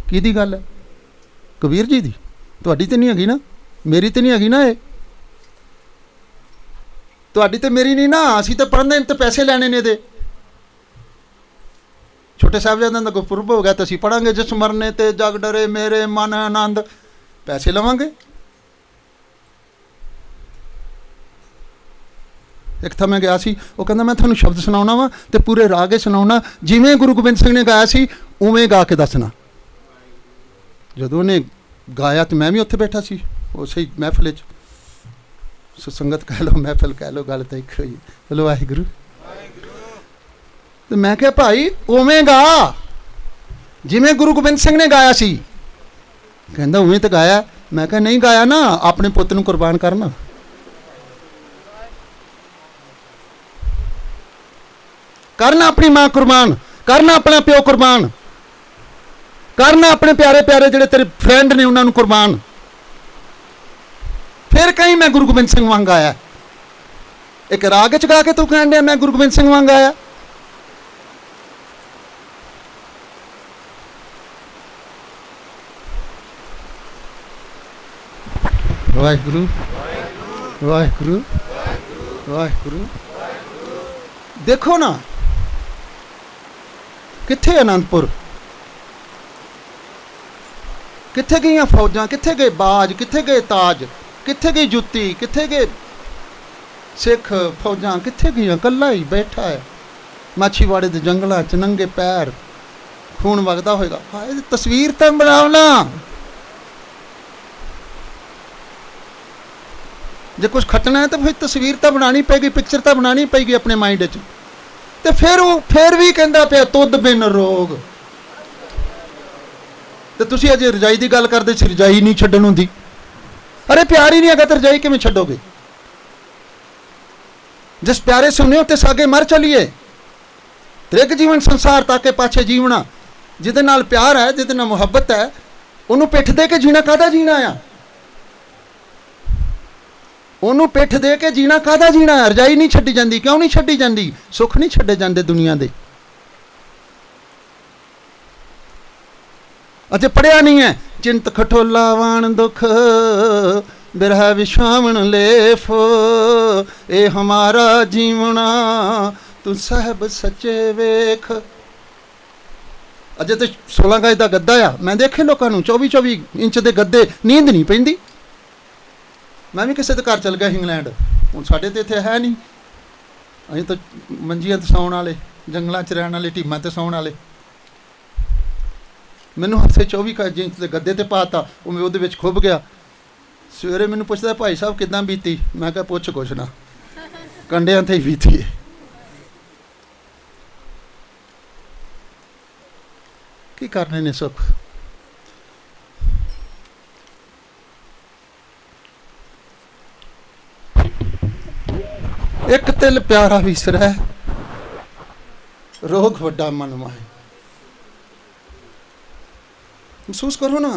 ਕਿਹਦੀ ਗੱਲ ਹੈ? ਕਬੀਰ ਜੀ ਦੀ। ਤੁਹਾਡੀ ਤੇ ਨਹੀਂ ਹੈਗੀ ਨਾ, ਮੇਰੀ ਤੇ ਨਹੀਂ ਹੈਗੀ ਨਾ, ਇਹ ਤੁਹਾਡੀ ਤੇ ਮੇਰੀ ਨਹੀਂ ਨਾ। ਅਸੀਂ ਤਾਂ ਪੜ੍ਹਦੇ ਨੇ ਤੇ ਪੈਸੇ ਲੈਣੇ ਨੇ ਇਹਦੇ। ਛੋਟੇ ਸਾਹਿਬਜ਼ਾਦਿਆਂ ਦਾ ਗੁਰਪੁਰਬ ਹੋ ਗਿਆ ਤਾਂ ਅਸੀਂ ਪੜ੍ਹਾਂਗੇ ਜਿਸ ਮਰਨੇ ਤੇ ਜਗ ਡਰੇ ਮੇਰੇ ਮਨ ਆਨੰਦ, ਪੈਸੇ ਲਵਾਂਗੇ। ਇੱਕ ਥਾਂ ਮੈਂ ਗਿਆ ਸੀ, ਉਹ ਕਹਿੰਦਾ ਮੈਂ ਤੁਹਾਨੂੰ ਸ਼ਬਦ ਸੁਣਾਉਣਾ ਵਾ ਤੇ ਪੂਰੇ ਰਾਗ ਸੁਣਾਉਣਾ, ਜਿਵੇਂ ਗੁਰੂ ਗੋਬਿੰਦ ਸਿੰਘ ਨੇ ਗਾਇਆ ਸੀ ਉਵੇਂ ਗਾ ਕੇ ਦੱਸਣਾ। ਜਦੋਂ ਉਹਨੇ ਗਾਇਆ ਤੇ ਮੈਂ ਵੀ ਉੱਥੇ ਬੈਠਾ ਸੀ ਉਸੇ ਮਹਿਫਲ 'ਚ। ਸੰਗਤ ਕਹਿ ਲਓ, ਮਹਿਫਲ ਕਹਿ ਲਓ, ਗੱਲ ਤਾਂ ਇੱਕ ਹੋਈ। ਚਲੋ ਵਾਹਿਗੁਰੂ। ਤੇ ਮੈਂ ਕਿਹਾ ਭਾਈ ਉਵੇਂ ਗਾ ਜਿਵੇਂ ਗੁਰੂ ਗੋਬਿੰਦ ਸਿੰਘ ਨੇ ਗਾਇਆ ਸੀ। ਕਹਿੰਦਾ ਉਵੇਂ ਤਾਂ ਗਾਇਆ। ਮੈਂ ਕਿਹਾ ਨਹੀਂ ਗਾਇਆ ਨਾ, ਆਪਣੇ ਪੁੱਤ ਨੂੰ ਕੁਰਬਾਨ ਕਰਨਾ। ਕਰਨਾ ਆਪਣੀ ਮਾਂ ਕੁਰਬਾਨ, ਕਰਨਾ ਆਪਣਾ ਪਿਓ ਕੁਰਬਾਨ, ਕਰਨਾ ਆਪਣੇ ਪਿਆਰੇ ਪਿਆਰੇ ਜਿਹੜੇ ਤੇਰੇ ਫਰੈਂਡ ਨੇ ਉਹਨਾਂ ਨੂੰ ਕੁਰਬਾਨ। ਫਿਰ ਕਹੀਂ ਮੈਂ ਗੁਰੂ ਗੋਬਿੰਦ ਸਿੰਘ ਵਾਂਗ ਆਇਆ। ਇੱਕ ਰਾਗ 'ਚ ਗਾ ਕੇ ਤੂੰ ਕਹਿਣ ਡਿਆ ਮੈਂ ਗੁਰੂ ਗੋਬਿੰਦ ਸਿੰਘ ਵਾਂਗ ਆਇਆ। ਵਾਹਿਗੁਰੂ ਵਾਹਿਗੁਰੂ ਵਾਹਿਗੁਰੂ। ਦੇਖੋ ਨਾ, ਕਿੱਥੇ ਅਨੰਦਪੁਰ, ਕਿੱਥੇ ਗਈਆਂ ਫੌਜਾਂ, ਕਿੱਥੇ ਗਏ ਬਾਜ, ਕਿੱਥੇ ਗਏ ਤਾਜ, ਕਿੱਥੇ ਗਈ ਜੁੱਤੀ, ਕਿੱਥੇ ਗਏ ਸਿੱਖ ਫੌਜਾਂ, ਕਿੱਥੇ ਗਈਆਂ? ਇਕੱਲਾ ਹੀ ਬੈਠਾ ਹੈ ਮਾਛੀਵਾੜੇ ਦੇ ਜੰਗਲਾਂ 'ਚ, ਨੰਗੇ ਪੈਰ, ਖੂਨ ਵਗਦਾ ਹੋਏਗਾ। ਹਾਏ ਤਸਵੀਰ ਤਾਂ ਬਣਾਓ ਨਾ। ਜੇ ਕੁਛ ਖੱਟਣਾ ਹੈ ਤਾਂ ਫਿਰ ਤਸਵੀਰ ਤਾਂ ਬਣਾਉਣੀ ਪਏਗੀ, ਪਿਕਚਰ ਤਾਂ ਬਣਾਉਣੀ ਪਏਗੀ ਆਪਣੇ ਮਾਈਂਡ 'ਚ। ਤੇ ਫਿਰ ਉਹ ਫਿਰ ਵੀ ਕਹਿੰਦਾ ਪਿਆ ਤੁਧ ਬਿਨ ਰੋਗ। ਤੇ ਤੁਸੀਂ ਅਜੇ ਰਜਾਈ ਦੀ ਗੱਲ ਕਰਦੇ ਸੀ, ਰਜਾਈ ਨਹੀਂ ਛੱਡਣ ਹੁੰਦੀ। ਅਰੇ ਪਿਆਰ ਹੀ ਨਹੀਂ ਹੈਗਾ ਤਾਂ ਰਜਾਈ ਕਿਵੇਂ ਛੱਡੋਗੇ? ਜਿਸ ਪਿਆਰੇ ਸੁਣਿਓ ਤੇ ਸਾਗੇ ਮਰ ਚਲੀਏ। ਤ੍ਰਿਗ ਜੀਵਨ ਸੰਸਾਰ ਤਾਕੇ ਪਾਛੇ ਜੀਵਣਾ। ਜਿਹਦੇ ਨਾਲ ਪਿਆਰ ਹੈ, ਜਿਹਦੇ ਨਾਲ ਮੁਹੱਬਤ ਹੈ, ਉਹਨੂੰ ਪਿੱਠ ਦੇ ਕੇ ਜੀਣਾ ਕਾਹਦਾ ਜੀਣਾ ਆ? ਉਹਨੂੰ ਪਿੱਠ ਦੇ ਕੇ ਜੀਣਾ ਕਾਹਦਾ ਜੀਣਾ? ਰਜਾਈ ਨਹੀਂ ਛੱਡੀ ਜਾਂਦੀ। ਕਿਉਂ ਨਹੀਂ ਛੱਡੀ ਜਾਂਦੀ? ਸੁੱਖ ਨਹੀਂ ਛੱਡੇ ਜਾਂਦੇ ਦੁਨੀਆ ਦੇ। ਅਜੇ ਪੜਿਆ ਨਹੀਂ ਹੈ। ਚਿੰਤ ਖਟੋਲਾ ਵਾਣ ਦੁਖ ਬਿਰਹਾ ਵਿਸ਼ਾਵਣ ਲੇਫ, ਇਹ ਹਮਾਰਾ ਜੀਵਣਾ ਤੂੰ ਸਾਹਿਬ ਸੱਚੇ ਵੇਖ। ਅਜੇ ਤਾਂ 16 ਗਜ ਦਾ ਗੱਦਾ ਆ। ਮੈਂ ਦੇਖੇ ਲੋਕਾਂ ਨੂੰ 24-24 ਇੰਚ ਦੇ ਗੱਦੇ, ਨੀਂਦ ਨਹੀਂ ਪੈਂਦੀ। ਮੈਂ ਵੀ ਕਿਸੇ ਦੇ ਘਰ ਚਲ ਗਿਆ ਇੰਗਲੈਂਡ। ਹੁਣ ਸਾਡੇ ਤਾਂ ਇੱਥੇ ਹੈ ਨਹੀਂ। ਅਸੀਂ ਤਾਂ ਮੰਜੀਆਂ 'ਤੇ ਸੌਣ ਵਾਲੇ, ਜੰਗਲਾਂ 'ਚ ਰਹਿਣ ਵਾਲੇ, ਢੀਮਾਂ 'ਤੇ ਸੌਣ ਵਾਲੇ। ਮੈਨੂੰ ਹੱਥੇ 24 ਇੰਚ ਦੇ ਗੱਦੇ 'ਤੇ ਪਾਤਾ, ਉਹ ਮੈਂ ਉਹਦੇ ਵਿੱਚ ਖੁੱਭ ਗਿਆ। ਸਵੇਰੇ ਮੈਨੂੰ ਪੁੱਛਦਾ ਭਾਈ ਸਾਹਿਬ ਕਿੱਦਾਂ ਬੀਤੀ? ਮੈਂ ਕਿਹਾ ਪੁੱਛ ਕੁਛ ਨਾ, ਕੰਡਿਆਂ 'ਤੇ ਹੀ ਬੀਤੀ ਹੈ। ਕੀ ਕਰਨੇ ਨੇ ਸੁੱਖ? तिल प्यारा विसरै, रोग वड्डा मन माहे। महसूस करो ना,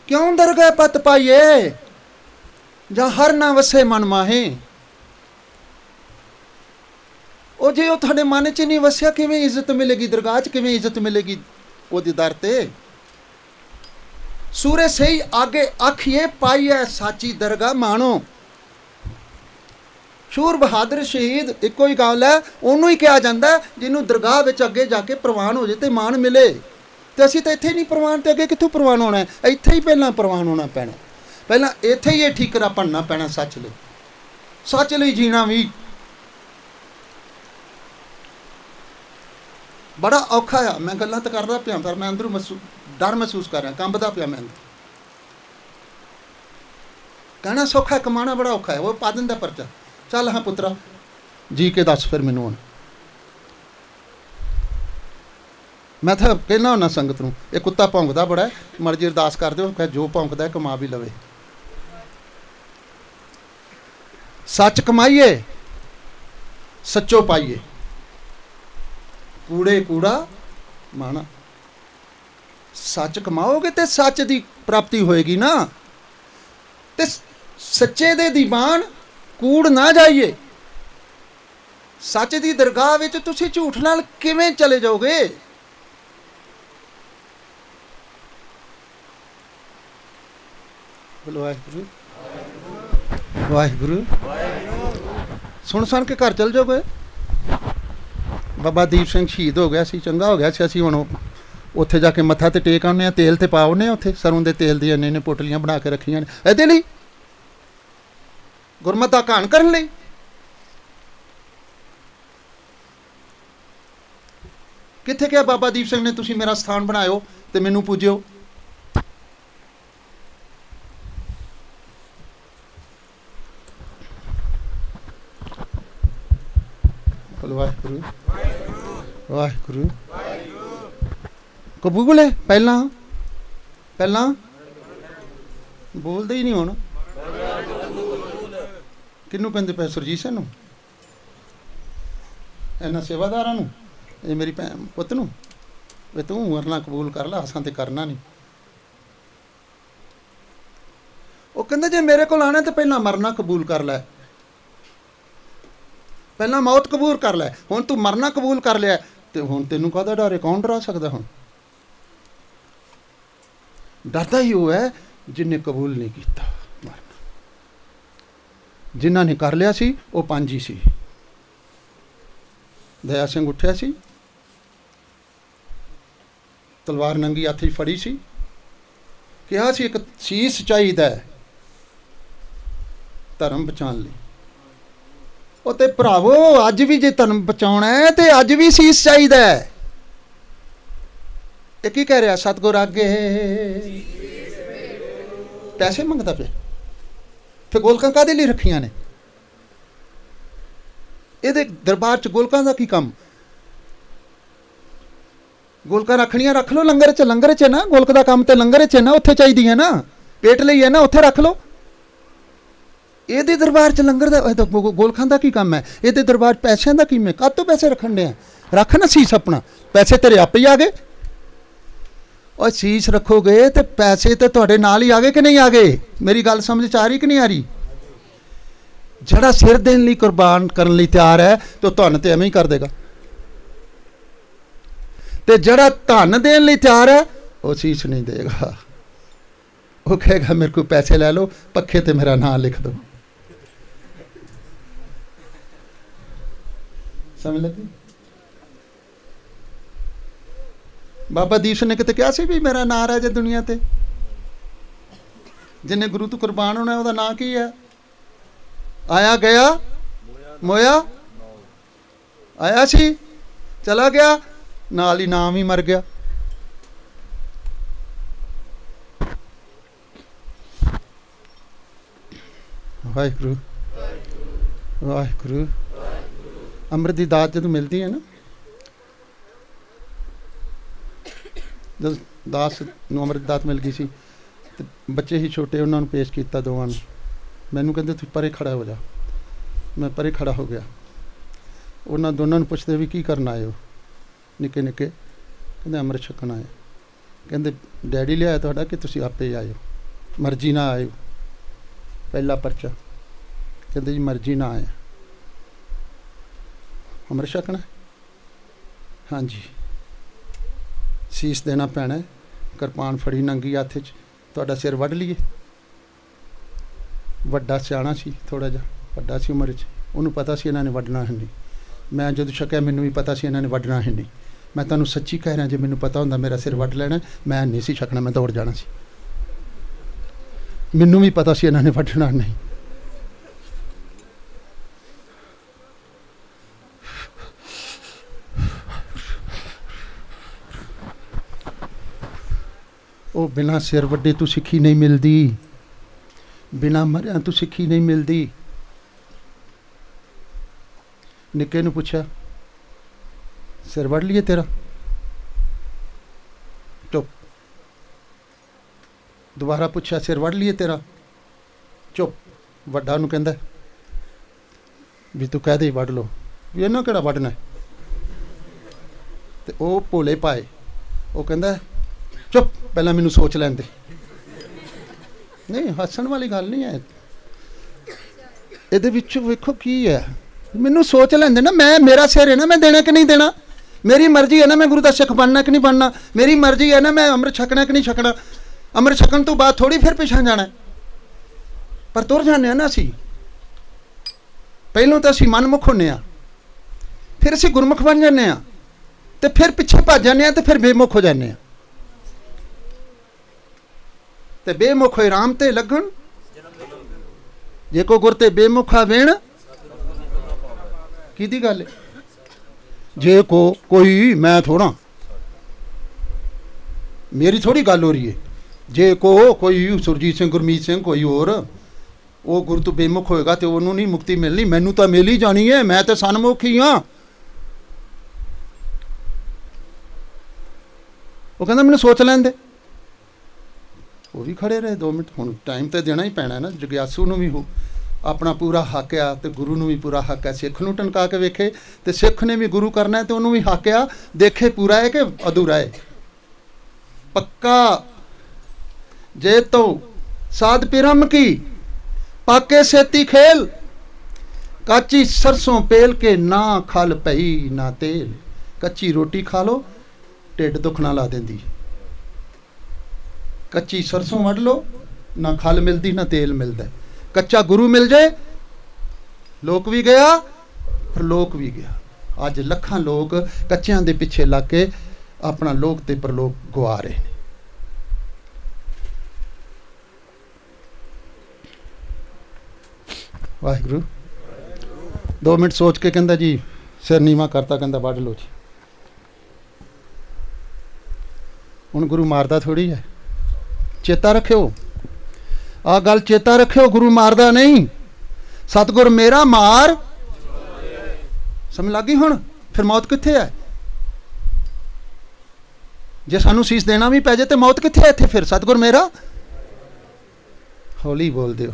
क्यों दरगाह पत पाइए जा हर ना वसे मन माहे। ਉਹ ਜੇ ਉਹ ਤੁਹਾਡੇ ਮਨ 'ਚ ਨਹੀਂ ਵਸਿਆ, ਕਿਵੇਂ ਇੱਜ਼ਤ ਮਿਲੇਗੀ ਦਰਗਾਹ 'ਚ, ਕਿਵੇਂ ਇੱਜ਼ਤ ਮਿਲੇਗੀ ਉਹਦੇ ਦਰ ਤੇ। ਸੂਰੇ ਸਹੀ ਆਗੇ ਆਖੀਏ ਪਾਈਏ ਸਾਚੀ ਦਰਗਾਹ ਮਾਣੋ। ਸ਼ੂਰ ਬਹਾਦਰ ਸ਼ਹੀਦ ਇੱਕੋ ਹੀ ਗੱਲ ਹੈ, ਉਹਨੂੰ ਹੀ ਕਿਹਾ ਜਾਂਦਾ ਜਿਹਨੂੰ ਦਰਗਾਹ ਵਿੱਚ ਅੱਗੇ ਜਾ ਕੇ ਪ੍ਰਵਾਨ ਹੋ ਜਾਏ ਤੇ ਮਾਣ ਮਿਲੇ। ਤੇ ਅਸੀਂ ਤਾਂ ਇੱਥੇ ਨਹੀਂ ਪ੍ਰਵਾਨ, ਤੇ ਅੱਗੇ ਕਿੱਥੋਂ ਪ੍ਰਵਾਨ ਹੋਣਾ? ਇੱਥੇ ਹੀ ਪਹਿਲਾਂ ਪ੍ਰਵਾਨ ਹੋਣਾ ਪੈਣਾ, ਪਹਿਲਾਂ ਇੱਥੇ ਹੀ ਇਹ ਠੀਕਰਾ ਬਣਨਾ ਪੈਣਾ ਸੱਚ ਲਈ। ਸੱਚ ਲਈ ਜੀਣਾ ਵੀ बड़ा औखा है। मैं गल्लां तो करदा पिया, पर मैं अंदरों डर महसूस कर रहा, कंबदा पिया मैं। कहना सौखा है, कमाना बड़ा औखा है। वो पा दिंदा परचा, चल हाँ पुत्रा जी के दस फिर मैनू हुण। मैं तो कहना हुन्ना संगत नूं, ये कुत्ता भौंकदा बड़ा है, मर्जी अरदास कर दिओ, जो भौंकदा है कमा भी लवे। सच कमाइए, सच्चो पाइए, कूड़े कूड़ा माना। सच कमाओगे तो सच की प्राप्ति होएगी ना। ते सच्चे दे दीवान कूड़ ना जाइए। सच की दरगाह विच तुसी झूठ नाल किवें चले जाओगे? बोलो वाहिगुरू वाहिगुरू। सुन के घर चल जाओगे। बाबा दीप सिंह शहीद हो गया सी, चंगा हो गया सी। असीं हुण उत्थे जाके मत्था ते टेक आउने, तेल ते पा आउने। उत्थे सरों दे तेल दी इन्ने पोटलियां बना के रखियां ने इहदे लई, गुरमत दा घाण करन लई। कित्थे क्या बाबा दीप सिंह ने तुसीं मेरा स्थान बनायो ते मैनूं पूजियो? वाहिगुरू वाहिगुरू। कबूल है पहला पहला बोलते ही नहीं होना। किनू कहते पे? सुरजीत सिंह नूं, इन्हां सेवादारां नूं, ये मेरी भैन पुत्त नूं, वे तूं मरना कबूल कर ला, असां ते करना नहीं। वो कहंदे जे मेरे कोल आना तो पहला मरना कबूल कर लै, पहला मौत कबूल कर लै। हुण तू मरना कबूल कर लिया तो हुण तैनूं काहदा डर है? कौन डरा सकदा? हुण डरदा ही वो है जिन्हें कबूल नहीं किया मरना। जिन्हां ने कर लिया सी वो पंज ही सी। दया सिंह उठिया सी, तलवार नंगी हत्थ च फड़ी सी, कहा सी एक शीस चाहीदा धर्म बचाउण लई। ਉਹ ਤੇ ਭਰਾਵੋ ਅੱਜ ਵੀ ਜੇ ਧਰਮ ਬਚਾਉਣਾ ਹੈ ਤੇ ਅੱਜ ਵੀ ਸੀਸ ਚਾਹੀਦਾ ਹੈ। ਇਹ ਕੀ ਕਹਿ ਰਿਹਾ? ਸਤਿਗੁਰ ਅੱਗੇ ਪੈਸੇ ਮੰਗਦਾ ਪਿਆ। ਫਿਰ ਗੋਲਕਾਂ ਕਾਹਦੇ ਲਈ ਰੱਖੀਆਂ ਨੇ? ਇਹਦੇ ਦਰਬਾਰ 'ਚ ਗੋਲਕਾਂ ਦਾ ਕੀ ਕੰਮ? ਗੋਲਕਾਂ ਰੱਖਣੀਆਂ ਰੱਖ ਲਓ, ਲੰਗਰ 'ਚ ਨਾ। ਗੋਲਕ ਦਾ ਕੰਮ ਤੇ ਲੰਗਰ 'ਚ ਨਾ, ਉੱਥੇ ਚਾਹੀਦੀਆਂ ਨਾ, ਪੇਟ ਲਈ ਹੈ ਨਾ, ਉੱਥੇ ਰੱਖ ਲਓ। ਇਹਦੇ ਦਰਬਾਰ 'ਚ ਲੰਗਰ ਦਾ ਗੋਲਖਾਂ ਦਾ ਕੀ ਕੰਮ ਹੈ? ਇਹਦੇ ਦਰਬਾਰ ਪੈਸਿਆਂ ਦਾ ਕੀ? ਮੈਂ ਕਾਹਤੋਂ ਪੈਸੇ ਰੱਖਣ ਡਿਆ? ਰੱਖ ਨਾ ਸੀਸ ਆਪਣਾ, ਪੈਸੇ ਤੇਰੇ ਆਪੇ ਹੀ ਆ ਗਏ। और शीश रखोगे तो पैसे तो तुहाडे नाल ही आ गए कि नहीं आ गए? मेरी गल समझ आ रही कि नहीं आ रही? जड़ा सिर देने लई कुर्बान करने लई तैयार है तो धन तो एवें ही कर देगा, तो जड़ा धन देने लई तैयार है वो शीश नहीं देगा। वो कहेगा मेरे को पैसे ले लो, पक्खे ते मेरा नाम लिख दो। समझ लगी? बाबा दीप सिंह ने किते कहा सी भी मेरा नाम है जे दुनिया ते, जिन्हें गुरु तो कुर्बान होना है, उसका नाम की है? आया गया मोया, आया सी चला गया, नाल ही नाम ही मर गया। वाहिगुरु वाहिगुरु। अमृत की दात जो मिलती है ना, जब दास नूं अमृत दात मिल गई सी ते बच्चे ही छोटे उन्होंने पेश किया दोवां नूं। मैनूं कहंदे तूं परे खड़ा हो जा, मैं परे खड़ा हो गया। उन्होंने दोनों पुछते भी की करना आए हो, निक्के निक्के, कहते अमृत छकन आए। कहते डैडी लिया तुहाडा कि तुसीं आपे आए हो, मर्जी ना आए हो। पहला परचा, कहते जी मर्जी ना आए, अमृत छकना। हाँ जी, सीस देना पैना, किरपान फड़ी नंगी हत्थ च, तुहाडा सिर वढ़ लीए। वड्डा सियाणा सी, थोड़ा जिहा वड्डा सी उम्र च, उन्होंने पता सी इन्हां ने वड्डना है नहीं। मैं जदों छकिया मैनूं भी पता सी इन्हां ने वड्डना है नहीं। मैं तुहानूं सच्ची कह रहा, जे मैनूं पता हुंदा मेरा सिर वड्ड लेना, मैं नहीं सी छकना, मैं दौड़ जाना सी। मैनूं भी पता सी इन्हां ने वड्डना नहीं। ਉਹ बिना सिर ਵੱਡੇ तो सिक्खी नहीं मिलती, बिना मरिया तो सिक्खी नहीं मिलती। निक्के नूं पुछया सिर वड़ लिए तेरा, चुप। दोबारा पुछया सिर वड़ लिए तेरा, चुप। वड्डा नूं कहंदा भी तू कह दे वड़ लो, भी इन्हां किहड़ा वड़ना। ते ओह भोले पाए, वो कहंदा चुप पहला मैनू सोच लैन दे। नहीं हसन वाली गल नहीं है, ये वेखो की है, मैनू सोच लैन दे ना। मैं मेरा सिर है ना, मैं देना कि नहीं देना, मेरी मर्जी है ना। मैं गुरु दा सिख बनना कि नहीं बनना, मेरी मर्जी है ना। मैं अमृत छकना कि नहीं छकना। अमृत छकन तो बाद थोड़ी फिर पिछा जाना, पर तुर जाने ना असी। पहलों तो असी मनमुख होने, फिर असी गुरमुख बन जाने, तो फिर पिछे भज जाने, तो फिर बेमुख हो जाने। ते बेमुख होए राम ते लगन, जे को गुर ते बेमुखा वेण की दी गल है। जे को कोई मैं थोड़ा, मेरी थोड़ी गल हो रही है। जे को कोई सुरजीत सिंह, गुरमीत सिंह, कोई और, वो गुरु तो बेमुख होएगा तो उन्होंने नहीं मुक्ति मिलनी, मैनू तो मिल ही जानी है। मैं तो सनमुख ही हाँ। वो कहता मैंने सोच लैन दे। वो भी खड़े रहे 2 मिनट। हुण टाइम तो देना ही पैना ना, जग्यासू नूं भी हो अपना पूरा हक आ, तो गुरु नूं भी पूरा हक है। सिख नूं टनका के वेखे, तो सिख ने भी गुरु करना है, तो उन्होंने भी हक आ, देखे पूरा है कि अधूरा है। पक्का जे तो साध पिरम की पाके सेती खेल, काची सरसों पेल के ना खल पई ना तेल। कच्ची रोटी खा लो ढिड दुखना ला देंदी, कच्ची सरसों वढ़ लो ना खल मिलती ना तेल मिलता। कच्चा गुरु मिल जाए लोक भी गया प्रलोक भी गया। अज लखां लोग कच्चियां दे पिछे लग के अपना लोक ते प्रलोक गवा रहे हैं। वाहिगुरु 2 मिनट सोच के कहंदा जी सिर नीवा करता, कहंदा वढ़ लो जी। हुण गुरु मारदा थोड़ी है, चेता रखियो आ गल, चेता रखियो गुरु मारदा नहीं। सतगुर मेरा मार, समझ लगी हुण। फिर मौत कित्थे है? जे सानू सीस देना भी पै जाए तो मौत कित्थे है इत्थे? फिर सतगुर मेरा, हौली बोल दिओ,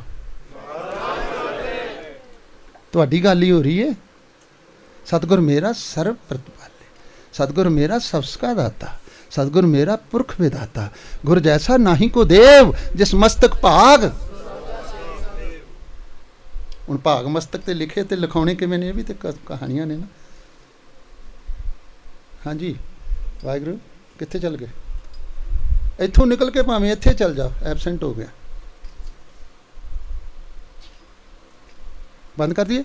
तुहाडी गल ही हो रही है। सतगुर मेरा सर्व प्रतिपाले, सतगुर मेरा सबका दाता, सतगुर मेरा पुरख विधाता। गुर जैसा नाही को देव, जिस मस्तक भाग। हुण भाग मस्तक ते लिखे ते लिखाने किवें ने, ये भी तो कहानियां ने ना। हाँ जी वाहिगुरू कित्थे चल गए? इत्थों निकल के भावें इत्थे चल जा, एबसेंट हो गया। बंद कर दिए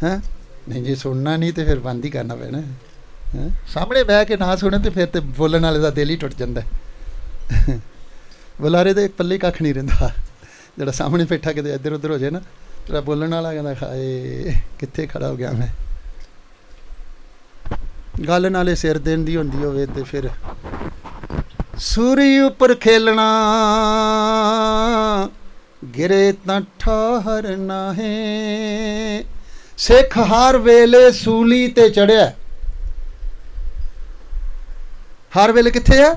हैं? नहीं जी सुनना नहीं तो फिर बंद ही करना पैना है। सामने बह के ना सुने तो फिर तो बोलने वाले का दिल ही टुट जाता है। बुलारे तो एक पल्ले कख नहीं रहा, जो सामने बैठा कितने इधर उधर हो जाए ना, तेरा बोलने वाला कहता खाए कित्थे खड़ा हो गया मैं। गल नाले सिर देन दी होंदी होवे ते फिर सूरी उपर खेलना गिरे तां ठहरना है। सिख हर वेले सूली ते चढ़िया, हर वेले कित्थे है?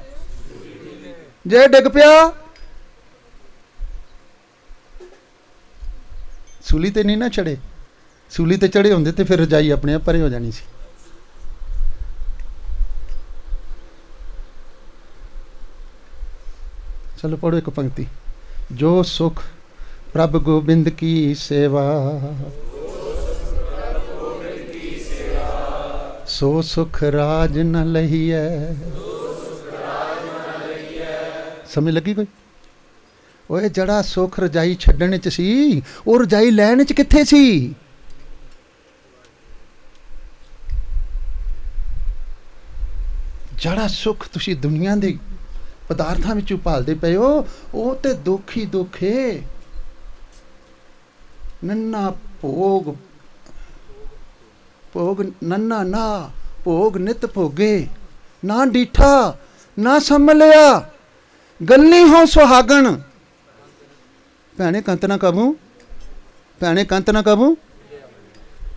जे डिग पिया सूली ते नहीं ना चढ़े, सूली ते चढ़े होंदे तो फिर रजाई अपने आप परे हो जानी सी। चलो पढ़ो एक पंक्ति। जो सुख प्रभु गोबिंद की सेवा, सो सुख राज न लहिए। समझ लगी कोई? ओए जड़ा सुख रजाई छड्डण च सी, वो रजाई लैण च कित्थे सी? जड़ा सुख तुसी दुनिया दे पदार्थां विचों भालदे पए हो, वो ते दुख ही दुख है। नन्ना भोग, भोग नन्ना ना भोग नित भोगे, ना डीठा ना संभलिया, गल्ली हो सुहागण। भैने कंत ना कबू, भैने कंत ना कबू।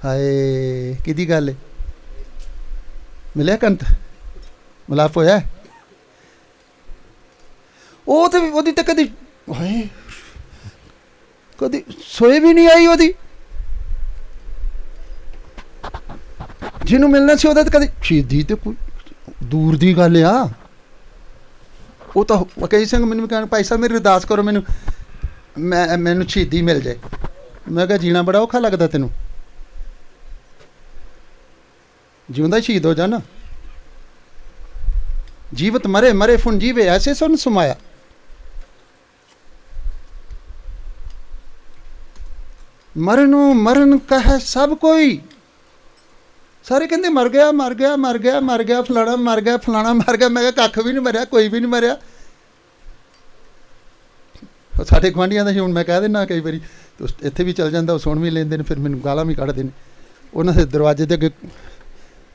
हाय किदी गल है? मिलिया कंत, मिलाप होया? वो तो कदी हाय कदी सोए भी नहीं आई। ओदी जिन्हों मिलना सी ओदा कदी शहीदी तो कोई दूर दी गल आ। वो तो कई संग मैनू कहना भाई साहब मेरी अरदास करो, मैनू शहीदी मिल जाए। मैं कहा जीना बड़ा औखा लगता तेनू, जिंदा शहीद हो जा ना। जीवत मरे मरे फुन जीवे ऐसे सुन सुमाया। मरनो मरण कह सब कोई, सारे कहते मर गया मर गया मर गया मर गया, फलाना मर गया फलाना मर गया। मैं कख भी नहीं मरिया, कोई भी नहीं मरिया। साढ़े गुआढ़ियां का हूँ मैं कह देना कई बारी तो इत्थे भी चल जाता, सुन भी लेंदे ने, फिर मैनू गालां भी कढ़दे ने। उन्होंने दरवाजे के अगे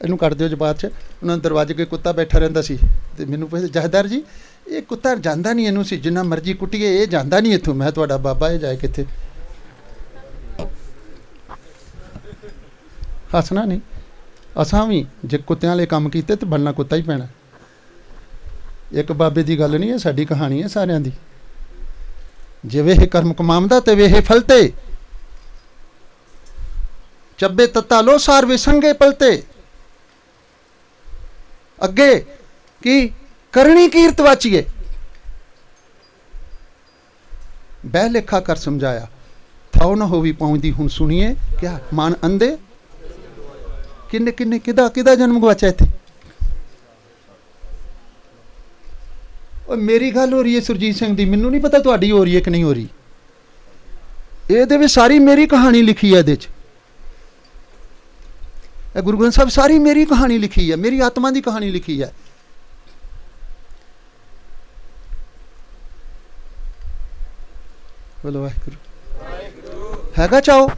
इनू कट दिओ जबात च, उन्होंने दरवाजे के कुत्ता बैठा रहिंदा सी ते मैनू पुछदे जहदार जी ये कुत्ता जांदा नहीं, इनू सी जिन्ना मर्जी कुट्टिए ये जांदा नहीं इत्थों। मैं तुहाडा बाबा ये जाए कित्थे? हसना नहीं, असां भी जे कुत्तियां वाले काम कीते तो बनना कुत्ता ही पैना। एक बाबे की गल नहीं है, साडी कहानी है सारियां दी। जे वेह कर्म कमांदा ते वेह फलते, चब्बे तत्ता लो सार वे संगे पलते। अगे की करनी कीर्त वाचिए, बह लेखा कर समझाया, थाओ न होवी पहुंचदी हुण सुनिए। क्या मान अंधे किन्ने किन्ने किदा किदा जन्म गवाचा इत्थे? और मेरी गल हो रही है सुरजीत सिंह दी, मैनू नहीं पता तुहाडी हो रही है कि नहीं हो रही। ये भी सारी मेरी कहानी लिखी है, गुरु ग्रंथ साहब सारी मेरी कहानी लिखी है, मेरी आत्मा की कहानी लिखी है। बोलो वाहिगुरू। हैगा चाहो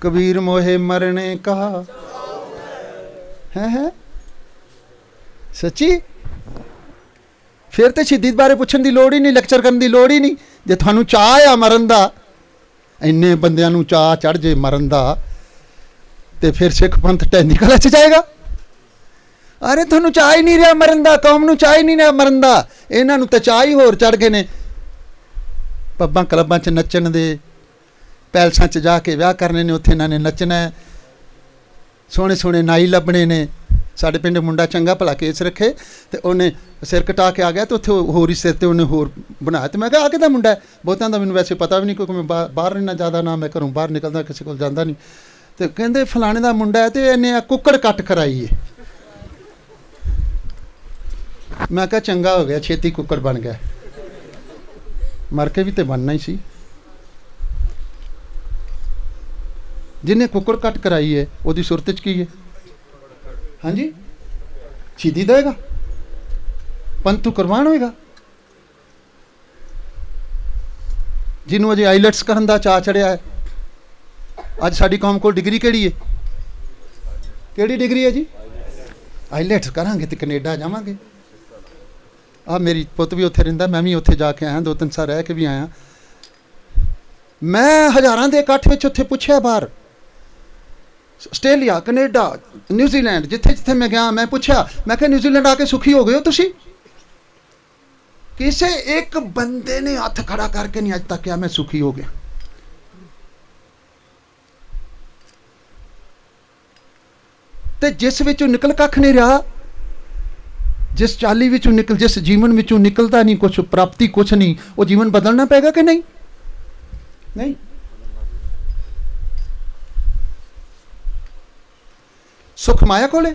कबीर मोहे मरने का है सच्ची? फिर तो शहीदी बारे पूछण की लोड़ ही नहीं, लेक्चर करने की लोड़ ही नहीं। जे थानू चाह आ मरन दा, इन्ने बंदियां नू चाह चढ़ जे मरन दा, ते फिर सिख पंथ टैंदी कला च जाएगा। अरे थानू चाह ही नहीं रहा मरन दा, कौम नू चाह ही नहीं रहा मरन दा, इन्हां नू ते चाह ही होर चढ़ गए ने। पब्बां क्लबां च नच्चण दे, पैलसां च जाके विआह करने ने, उत्थे इन्हां ने नच्चना है, सोहणे सोहणे नाई लभने ने। साडे पिंड मुंडा चंगा भला केस रखे तो उन्हें सिर कटा के आ गया, तो उत्थे होर ही सिर ते उन्हें होर बनाया। तो मैं कहा आगे दा मुंडा है, बहुतां दा मैनूं वैसे पता भी नहीं, क्योंकि मैं बाहर इन्ना ज़्यादा ना मैं घरों बाहर निकलदा, किसी कोल जांदा नहीं। तो कहंदे फलाने दा मुंडा है, तो इन्हें कुक्कड़ कट कराई है। मैं कहा चंगा हो गया, छेती कुक्कड़ बन गया, मर के भी तो बनना ही सी। जिन्हें कुक्कड़ कट कराई है वो सुरत च की है? हाँ जी, शहीदी देगा, पंथू कुरबान होएगा। जिन्हों अजे आईलैट्स करन दा चाह चढ़िया है, अज साडी कौम को डिग्री केड़ी है? केड़ी डिग्री है जी? आईलैट्स करांगे तो कनेडा जावांगे। आ मेरी पुत भी उत्थे रहिंदा, मैं भी उत्थे जाके आया, 2-3 साल रह के भी आया। मैं हज़ारां दे इकट्ठ विच उत्थे पुछया, बाहर आस्ट्रेलिया कनेडा न्यूजीलैंड जिथे जिथे मैं गया, मैं पूछा, मैं क्या न्यूजीलैंड आके सुखी हो गए हो तुसी? किसी एक बंदे ने हथ खड़ा करके नहीं अज तक क्या मैं सुखी हो गया। ਤੇ ਜਿਸ ਵਿੱਚੋਂ ਨਿਕਲ ਕੱਖ ਨਹੀਂ ਰਿਹਾ, ਜਿਸ ਚਾਲੀ ਵਿੱਚੋਂ ਨਿਕਲ, ਜਿਸ ਜੀਵਨ ਵਿੱਚੋਂ ਨਿਕਲਦਾ ਨਹੀਂ ਕੁਛ, ਪ੍ਰਾਪਤੀ ਕੁਛ ਨਹੀਂ, ਉਹ ਜੀਵਨ ਬਦਲਣਾ ਪਏਗਾ ਕਿ ਨਹੀਂ? ਨਹੀਂ। ਸੁਖ ਮਾਇਆ ਕੋਲੇ।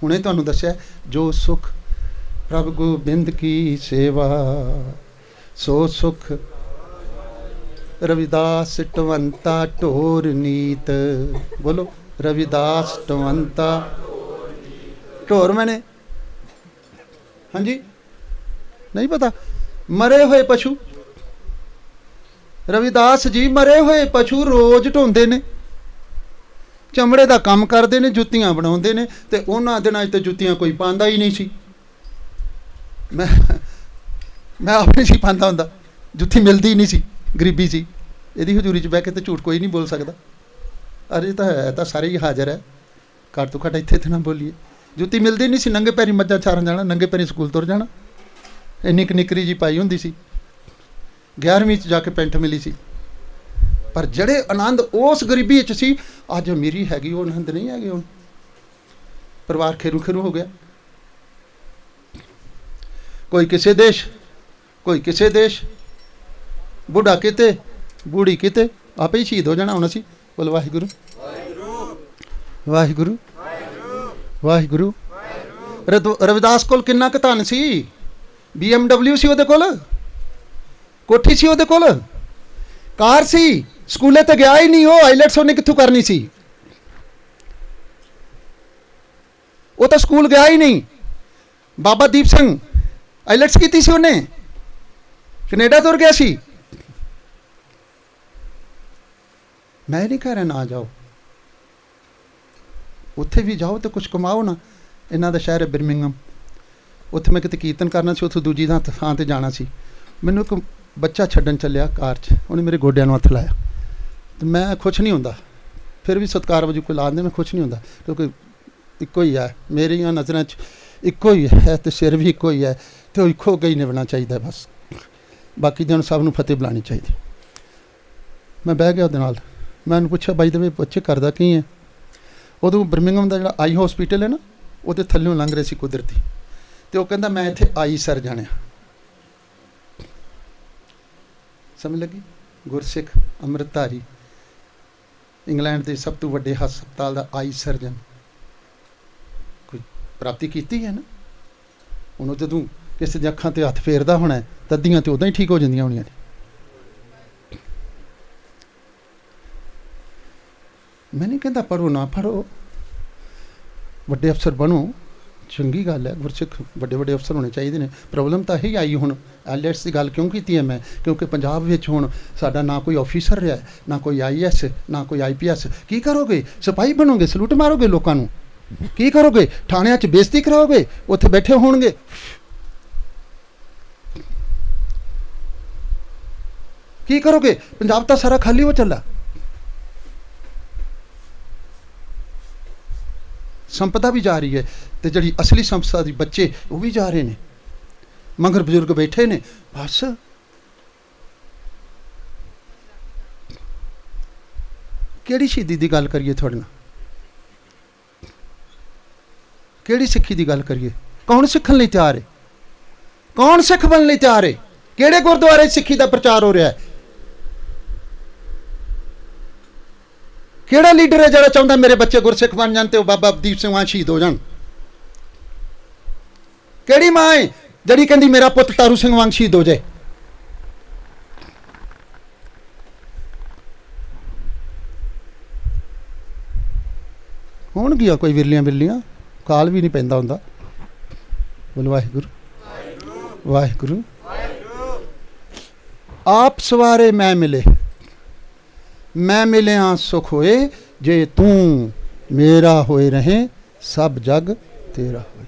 ਹੁਣੇ ਤੁਹਾਨੂੰ ਦੱਸਿਆ, ਜੋ ਸੁਖ ਪ੍ਰਭ ਗੋਬਿੰਦ ਕੀ ਸੇਵਾ, ਸੋ ਸੁਖ ਰਵਿਦਾਸ ਟਵੰਤਾ ਢੋਰ ਨੀਤ। ਬੋਲੋ, ਰਵਿਦਾਸ ਟਵੰਤਾ ਢੋਰ ਮੈਨੇ, ਹਾਂਜੀ ਨਹੀਂ ਪਤਾ? ਮਰੇ ਹੋਏ ਪਸ਼ੂ। ਰਵਿਦਾਸ ਜੀ ਮਰੇ ਹੋਏ ਪਸ਼ੂ ਰੋਜ਼ ਢੋਂਦੇ ਨੇ, ਚਮੜੇ ਦਾ ਕੰਮ ਕਰਦੇ ਨੇ, ਜੁੱਤੀਆਂ ਬਣਾਉਂਦੇ ਨੇ, ਤੇ ਉਹਨਾਂ ਦਿਨਾਂ 'ਚ ਤਾਂ ਜੁੱਤੀਆਂ ਕੋਈ ਪਾਉਂਦਾ ਹੀ ਨਹੀਂ ਸੀ। ਮੈਂ ਆਪ ਨਹੀਂ ਸੀ ਪਾਉਂਦਾ ਹੁੰਦਾ, ਜੁੱਤੀ ਮਿਲਦੀ ਨਹੀਂ ਸੀ, ਗਰੀਬੀ ਸੀ। ਇਹਦੀ ਹਜ਼ੂਰੀ 'ਚ ਬਹਿ ਕੇ ਤਾਂ ਝੂਠ ਕੋਈ ਨਹੀਂ ਬੋਲ ਸਕਦਾ। ਅਰੇ ਤਾਂ ਹੈ ਤਾਂ ਸਾਰੇ ਹੀ ਹਾਜ਼ਰ ਹੈ, ਘੱਟ ਤੋਂ ਘੱਟ ਇੱਥੇ ਨਾ ਬੋਲੀਏ। ਜੁੱਤੀ ਮਿਲਦੀ ਨਹੀਂ ਸੀ, ਨੰਗੇ ਪੈਰੀ ਮੱਝਾਂ ਚਾਰਨ ਜਾਣਾ, ਨੰਗੇ ਪੈਰੀ ਸਕੂਲ ਤੁਰ ਜਾਣਾ। ਇੰਨੀ ਕੁ ਨਿੱਕਰੀ ਜੀ ਪਾਈ ਹੁੰਦੀ ਸੀ, 11ਵੀਂ 'ਚ ਜਾ ਕੇ ਪੈਂਟ ਮਿਲੀ ਸੀ। ਪਰ ਜਿਹੜੇ ਆਨੰਦ ਉਸ ਗਰੀਬੀ ਵਿੱਚ ਸੀ, ਅੱਜ ਅਮੀਰੀ ਹੈਗੀ, ਉਹ ਆਨੰਦ ਨਹੀਂ ਹੈਗੇ। ਹੁਣ ਪਰਿਵਾਰ ਖੇਰੂ ਖੇਰੂ ਹੋ ਗਿਆ। ਕੋਈ ਕਿਸੇ ਦੇਸ਼, ਕੋਈ ਕਿਸੇ ਦੇਸ਼, ਬੁੱਢਾ ਕਿਤੇ, ਬੂੜੀ ਕਿਤੇ, ਆਪੇ ਹੀ ਸ਼ਹੀਦ ਹੋ ਜਾਣਾ ਹੁਣ ਅਸੀਂ। ਬੋਲ ਵਾਹਿਗੁਰੂ ਵਾਹਿਗੁਰੂ ਵਾਹਿਗੁਰੂ। ਰਵਿਦਾਸ ਕੋਲ ਕਿੰਨਾ ਕੁ ਧਨ ਸੀ? BMW ਸੀ ਉਹਦੇ ਕੋਲ, ਕੋਠੀ ਸੀ ਉਹਦੇ ਕੋਲ, ਕਾਰ ਸੀ, ਸਕੂਲੇ ਤੇ ਗਿਆ ਹੀ ਨਹੀਂ ਉਹ। ਆਈਲੈਟਸ ਉਹਨੇ ਕਿੱਥੋਂ ਕਰਨੀ ਸੀ? ਉਹ ਤਾਂ ਸਕੂਲ ਗਿਆ ਹੀ ਨਹੀਂ। ਬਾਬਾ ਦੀਪ ਸਿੰਘ ਆਈਲੈਟਸ ਕੀਤੀ ਸੀ ਉਹਨੇ, ਕੈਨੇਡਾ ਤੁਰ ਗਿਆ ਸੀ। ਮੈਂ ਨਹੀਂ ਕਹਿ ਰਿਹਾ ਨਾ ਜਾਓ, ਉੱਥੇ ਵੀ ਜਾਓ ਤੇ ਕੁਛ ਕਮਾਓ ਨਾ। ਇਹਨਾਂ ਦਾ ਸ਼ਹਿਰ ਹੈ ਬਰਮਿੰਗਮ, ਉੱਥੇ ਮੈਂ ਕਿਤੇ ਕੀਰਤਨ ਕਰਨਾ ਸੀ, ਉੱਥੋਂ ਦੂਜੀ ਥਾਂ 'ਤੇ ਜਾਣਾ ਸੀ। ਮੈਨੂੰ ਇੱਕ ਬੱਚਾ ਛੱਡਣ ਚੱਲਿਆ ਕਾਰ 'ਚ, ਉਹਨੇ ਮੇਰੇ ਗੋਡਿਆਂ ਨੂੰ ਹੱਥ ਲਾਇਆ, ਤੇ ਮੈਂ ਖੁਸ਼ ਨਹੀਂ ਹੁੰਦਾ। ਫਿਰ ਵੀ ਸਤਿਕਾਰ ਵਜੋਂ ਕੋਈ ਲਾ ਦਿੰਦੇ, ਮੈਂ ਖੁਸ਼ ਨਹੀਂ ਹੁੰਦਾ, ਕਿਉਂਕਿ ਇੱਕੋ ਹੀ ਹੈ ਮੇਰੀਆਂ ਨਜ਼ਰਾਂ 'ਚ, ਇੱਕੋ ਹੀ ਹੈ, ਤੇ ਸਿਰ ਵੀ ਇੱਕੋ ਹੀ ਹੈ, ਤੇ ਉਹ ਇੱਕੋ ਗਈ ਨਿਭਣਾ ਚਾਹੀਦਾ ਬਸ। ਬਾਕੀ ਦੇ ਹੁਣ ਸਭ ਨੂੰ ਫਤਿਹ ਬੁਲਾਉਣੀ ਚਾਹੀਦੀ। ਮੈਂ ਬਹਿ ਗਿਆ ਉਹਦੇ ਨਾਲ, ਮੈਂ ਉਹਨੂੰ ਪੁੱਛਿਆ, ਬਾਈ ਦੇ ਵੀ ਬੱਚੇ ਕਰਦਾ ਕੀ ਹੈ? ਉਦੋਂ ਬਰਮਿੰਗਮ ਦਾ ਜਿਹੜਾ ਆਈ ਹੌਸਪੀਟਲ ਹੈ ਨਾ, ਉਹਦੇ ਥੱਲਿਓਂ ਲੰਘ ਰਹੇ ਸੀ ਕੁਦਰਤੀ, ਤੇ ਉਹ ਕਹਿੰਦਾ ਮੈਂ ਇੱਥੇ ਆਈ ਸਰਜਨ ਆ। ਸਮਝ ਲੱਗੀ? ਗੁਰਸਿੱਖ ਅੰਮ੍ਰਿਤਧਾਰੀ, ਇੰਗਲੈਂਡ ਦੇ ਸਭ ਤੋਂ ਵੱਡੇ ਹਸਪਤਾਲ ਦਾ ਆਈ ਸਰਜਨ, ਕੋਈ ਪ੍ਰਾਪਤੀ ਕੀਤੀ ਹੈ ਨਾ। ਉਹਨੂੰ ਜਦੋਂ ਕਿਸੇ ਦੀਆਂ ਅੱਖਾਂ 'ਤੇ ਹੱਥ ਫੇਰਦਾ ਹੋਣਾ, ਤੱਦੀਆਂ ਤੇ ਉਦਾਂ ਹੀ ਠੀਕ ਹੋ ਜਾਂਦੀਆਂ ਹੋਣੀਆਂ ਨੇ। ਮੈਂ ਨਹੀਂ ਕਹਿੰਦਾ ਪੜ੍ਹੋ ਨਾ ਪੜ੍ਹੋ, ਵੱਡੇ ਅਫਸਰ ਬਣੋ, ਚੰਗੀ ਗੱਲ ਹੈ। ਗੁਰਸਿੱਖ ਵੱਡੇ ਵੱਡੇ ਅਫਸਰ ਹੋਣੇ ਚਾਹੀਦੇ ਨੇ। ਪ੍ਰੋਬਲਮ ਤਾਂ ਇਹੀ ਆਈ ਹੁਣ। ਆਈਲੈਟਸ ਦੀ ਗੱਲ ਕਿਉਂ ਕੀਤੀ ਹੈ ਮੈਂ? ਕਿਉਂਕਿ ਪੰਜਾਬ ਵਿੱਚ ਹੁਣ ਸਾਡਾ ਨਾ ਕੋਈ ਆਫੀਸਰ ਰਿਹਾ, ਨਾ ਕੋਈ IAS, ਨਾ ਕੋਈ IPS। ਕੀ ਕਰੋਗੇ? ਸਿਪਾਹੀ ਬਣੋਗੇ, ਸਲੂਟ ਮਾਰੋਗੇ ਲੋਕਾਂ ਨੂੰ? ਕੀ ਕਰੋਗੇ? ਥਾਣਿਆਂ 'ਚ ਬੇਇੱਜ਼ਤੀ ਕਰਾਓਗੇ? ਉੱਥੇ ਬੈਠੇ ਹੋਣਗੇ। ਕੀ ਕਰੋਗੇ? ਪੰਜਾਬ ਤਾਂ ਸਾਰਾ ਖਾਲੀ ਹੋ ਚੱਲਾ। ਸੰਪਦਾ ਵੀ ਜਾ ਰਹੀ ਹੈ, ਤੇ ਜਿਹੜੀ ਅਸਲੀ ਸੰਪਦਾ ਦੀ ਬੱਚੇ ਉਹ ਵੀ ਜਾ ਰਹੇ ਨੇ, ਮਗਰ ਬਜ਼ੁਰਗ ਬੈਠੇ ਨੇ। ਬਸ ਕਿਹੜੀ ਸ਼ਹੀਦੀ ਦੀ ਗੱਲ ਕਰੀਏ ਤੁਹਾਡੇ ਨਾਲ? ਕਿਹੜੀ ਸਿੱਖੀ ਦੀ ਗੱਲ ਕਰੀਏ? ਕੌਣ ਸਿੱਖਣ ਲਈ ਤਿਆਰ ਹੈ? ਕੌਣ ਸਿੱਖ ਬਣਨ ਲਈ ਤਿਆਰ ਹੈ? ਕਿਹੜੇ ਗੁਰਦੁਆਰੇ ਸਿੱਖੀ ਦਾ ਪ੍ਰਚਾਰ ਹੋ ਰਿਹਾ ਹੈ? ਕਿਹੜਾ ਲੀਡਰ ਹੈ ਜਿਹੜਾ ਚਾਹੁੰਦਾ ਮੇਰੇ ਬੱਚੇ ਗੁਰਸਿੱਖ ਬਣ ਜਾਣ ਤੇ ਉਹ ਬਾਬਾ ਦੀਪ ਸਿੰਘ ਵਾਂਗ ਸ਼ਹੀਦ ਹੋ ਜਾਣ? ਕਿਹੜੀ ਮਾਂ ਹੈ ਜਿਹੜੀ ਕਹਿੰਦੀ ਮੇਰਾ ਪੁੱਤ ਤਾਰੂ ਸਿੰਘ ਵਾਂਗ ਸ਼ਹੀਦ ਹੋ ਜਾਏ? ਹੋਣਗੀਆਂ ਕੋਈ ਵਿਰਲੀਆਂ ਬਿਰਲੀਆਂ, ਕਾਲ ਵੀ ਨਹੀਂ ਪੈਂਦਾ ਹੁੰਦਾ। ਬੋਲ ਵਾਹਿਗੁਰੂ ਵਾਹਿਗੁਰੂ। ਆਪ ਸਵਾਰੇ ਮੈਂ ਮਿਲੇ, ਮੈਂ ਮਿਲਿਆ ਸੁਖ ਹੋਏ, ਜੇ ਤੂੰ ਮੇਰਾ ਹੋਏ ਰਹੇ, ਸਭ ਜਗ ਤੇਰਾ ਹੋਏ।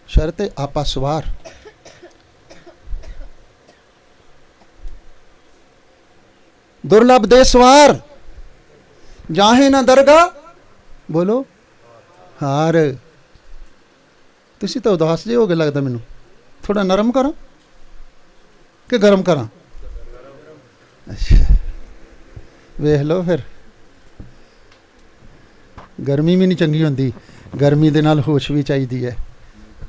ਸ਼ਰਤੇ ਆਪਾ ਸਵਾਰ। ਦੁਰਲਭ ਦੇ ਸਵਾਰ, ਜਾਹੇ ਨਾ ਦਰਗਾ, ਬੋਲੋ ਹਾਰ। ਤੁਸੀਂ ਤਾਂ ਉਦਾਸ ਜਿਹੇ ਹੋ ਗਏ ਲੱਗਦਾ ਮੈਨੂੰ। ਥੋੜਾ ਨਰਮ ਕਰਾਂ ਕਿ ਗਰਮ ਕਰਾਂ? ਅੱਛਾ, ਵੇਖ ਲਓ ਫਿਰ ਗਰਮੀ ਵੀ ਨਹੀਂ ਚੰਗੀ ਹੁੰਦੀ, ਗਰਮੀ ਦੇ ਨਾਲ ਹੋਸ਼ ਵੀ ਚਾਹੀਦੀ ਹੈ।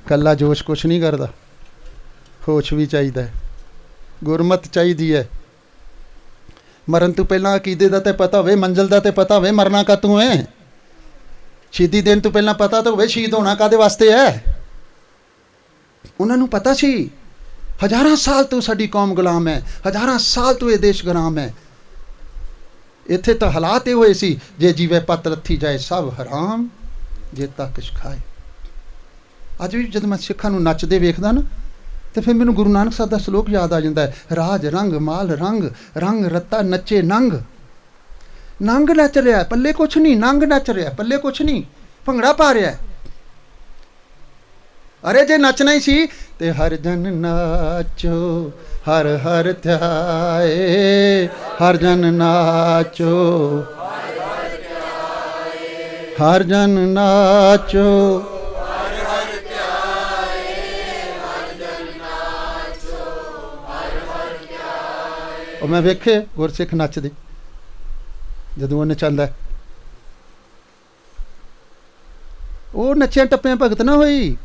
ਕੱਲਾ ਜੋਸ਼ ਕੁਛ ਨਹੀਂ ਕਰਦਾ, ਹੋਸ਼ ਵੀ ਚਾਹੀਦਾ ਹੈ, ਗੁਰਮਤ ਚਾਹੀਦੀ ਹੈ। ਮਰਨ ਤੋਂ ਪਹਿਲਾਂ ਅਕੀਦੇ ਦਾ ਤੇ ਪਤਾ ਹੋਵੇ, ਮੰਜ਼ਿਲ ਦਾ ਤੇ ਪਤਾ ਹੋਵੇ, ਮਰਨਾ ਕਾਤੋਂ ਹੈ। ਸ਼ਹੀਦੀ ਦੇਣ ਤੋਂ ਪਹਿਲਾਂ ਪਤਾ ਤਾਂ ਹੋਵੇ ਸ਼ਹੀਦ ਹੋਣਾ ਕਾਹਦੇ ਵਾਸਤੇ ਹੈ। ਉਹਨਾਂ ਨੂੰ ਪਤਾ ਸੀ 1000 ਸਾਲ ਤੋਂ ਸਾਡੀ ਕੌਮ ਗੁਲਾਮ ਹੈ, 1000 ਸਾਲ ਤੋਂ ਇਹ ਦੇਸ਼ ਗੁਲਾਮ ਹੈ। ਇੱਥੇ ਤਾਂ ਹਾਲਾਤ ਇਹ ਹੋਏ ਸੀ, ਜੇ ਜੀਵੇ ਪਤ ਰੱਥੀ ਜਾਏ ਸਭ ਹਰਾਮ, ਜੇ ਤਕਸ਼ ਖਾਏ। ਅੱਜ ਵੀ ਜਦੋਂ ਮੈਂ ਸਿੱਖਾਂ ਨੂੰ ਨੱਚਦੇ ਵੇਖਦਾ ਨਾ, ਤੇ ਫਿਰ ਮੈਨੂੰ ਗੁਰੂ ਨਾਨਕ ਸਾਹਿਬ ਦਾ ਸਲੋਕ ਯਾਦ ਆ ਜਾਂਦਾ ਹੈ, ਰਾਜ ਰੰਗ ਮਾਲ ਰੰਗ, ਰੰਗ ਰੱਤਾ ਨੱਚੇ ਨੰਗ। ਨੰਗ ਨੱਚ ਰਿਹਾ, ਪੱਲੇ ਕੁਛ ਨਹੀਂ, ਨੰਗ ਨੱਚ ਰਿਹਾ, ਪੱਲੇ ਕੁਛ ਨਹੀਂ, ਭੰਗੜਾ ਪਾ ਰਿਹਾ। ਅਰੇ ਜੇ ਨੱਚਣਾ ਹੀ ਸੀ ਤੇ ਹਰ ਜਨ ਨਾਚੋ ਹਰ ਹਰ ਧਿਆਏ, ਹਰ ਜਨ ਨਾਚੋ ਹਰ ਜਨ ਨਾਚੋ। ਉਹ ਮੈਂ ਵੇਖੇ ਗੁਰਸਿੱਖ ਨੱਚਦੇ ਜਦੋਂ ਉਹ ਨਚਾਉਂਦਾ, ਉਹ ਨੱਚਿਆ ਟੱਪਿਆਂ ਭਗਤ ਨਾ ਹੋਈ,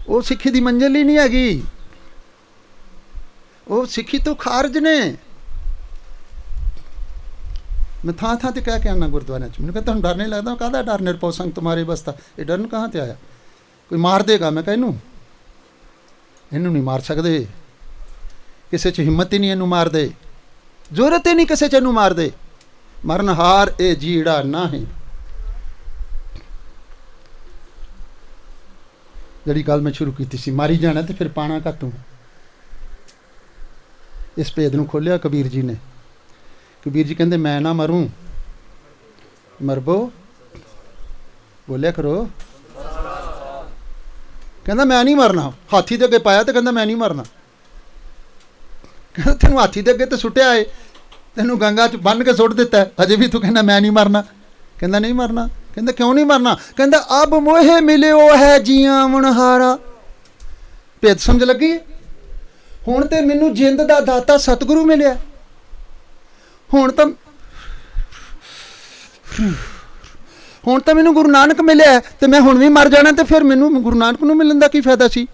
ਉਹ ਸਿੱਖੀ ਦੀ ਮੰਜ਼ਿਲ ਹੀ ਨਹੀਂ ਹੈਗੀ, ਉਹ ਸਿੱਖੀ ਤੋਂ ਖਾਰਜ ਨੇ। मैं था तो कह के आना गुरुद्वारे च, मैंने कहता डर नहीं लगता, कहता डर निरपौ संग तुम्हारे बसता, ये डरन कहाँ से आया, कोई मार देगा। मैं कह इनू नहीं मार सकते, किसी च हिम्मत ही नहीं इनू मार दे, जरूरत ही नहीं किसी च इनू मार दे, मरन हार ए जीड़ा ना है। जी गल मैं शुरू की सी, मारी जाना तो फिर पाना घत्तों, इस भेद नूं खोलिया कबीर जी ने। कबीर जी कहते मैं ना मरूं, मरबो बोलिया करो। कहता मैं नहीं मरना, हाथी दे अगे पाया तो कहता मैं नहीं मरना। कहता तेनू हाथी दे अगे तो सुटिया है, तेनू गंगा च बन के सुट दिता है, अजे भी तू कहना मैं नहीं मरना। कहता नहीं मरना। कहता क्यों नहीं मरना? कहता अब मोहे मिले वो है जीवन हारा। भेद समझ लगी? हुण ते मैनू जिंद दा दाता सतगुरु मिलिया, हुण तो मैनू गुरु नानक मिले, तो मैं हुण भी मर जाना, तो फिर मैनू गुरु नानक नूं मिलण दा की फायदा सी?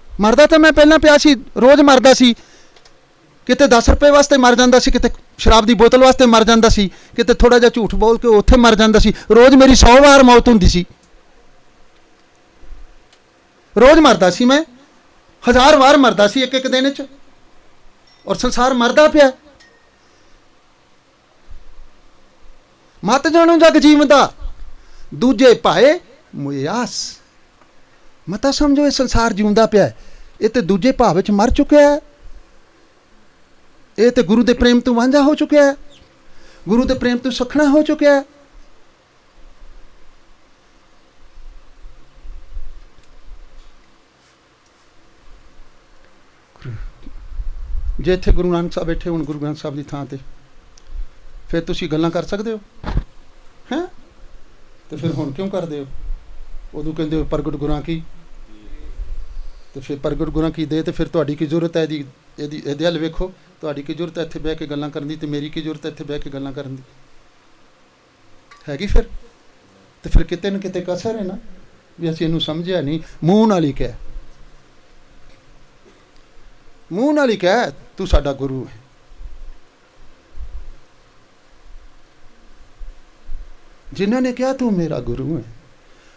मरदा तो मैं पहलां पिया सी, रोज़ मरदा सी, किते 10 रुपए वास्ते मर जांदा सी, किते शराब की बोतल वास्ते मर जांदा सी, किते थोड़ा जिहा झूठ बोल के उत्थे मर जांदा सी। रोज़ मेरी 100 बार मौत हुंदी सी, रोज़ मरदा सी, मैं 1000 बार मरदा सी एक दिन च, और संसार मरदा पिया। मत जानो जग जीवदा दूजे पाए मुयास। मता समझो ये संसार जीवदा पिया, ये तो दूजे भाव विच मर चुका है, ये तो गुरु के प्रेम तो वांझा हो चुका है, गुरु के प्रेम तो सखना हो चुका है। जे इत्थे गुरु नानक साहब बैठे हुण गुरु ग्रंथ साहब की थां ते, फिर तुसीं गल्लां कर सकदे हो हैं? तो फिर हुण क्यों करदे हो? उदों कहंदे हो प्रगट गुरां की, तो फिर प्रगट गुरां की दे, तो फिर तुहाडी की जरूरत है इहदे हल वेखो, तुहाडी की जरूरत है इत्थे बह के गल्लां करन दी, ते मेरी की जरूरत है इत्थे बह के गल्लां करन दी हैगी? फिर तो फिर किते न किते कसर है ना, भी असीं इहनूं समझिया नहीं। मूँह नाल ही कह, मूँह नाल ही कह तू साडा गुरु है। जिन्होंने ने कहा तू मेरा गुरु है,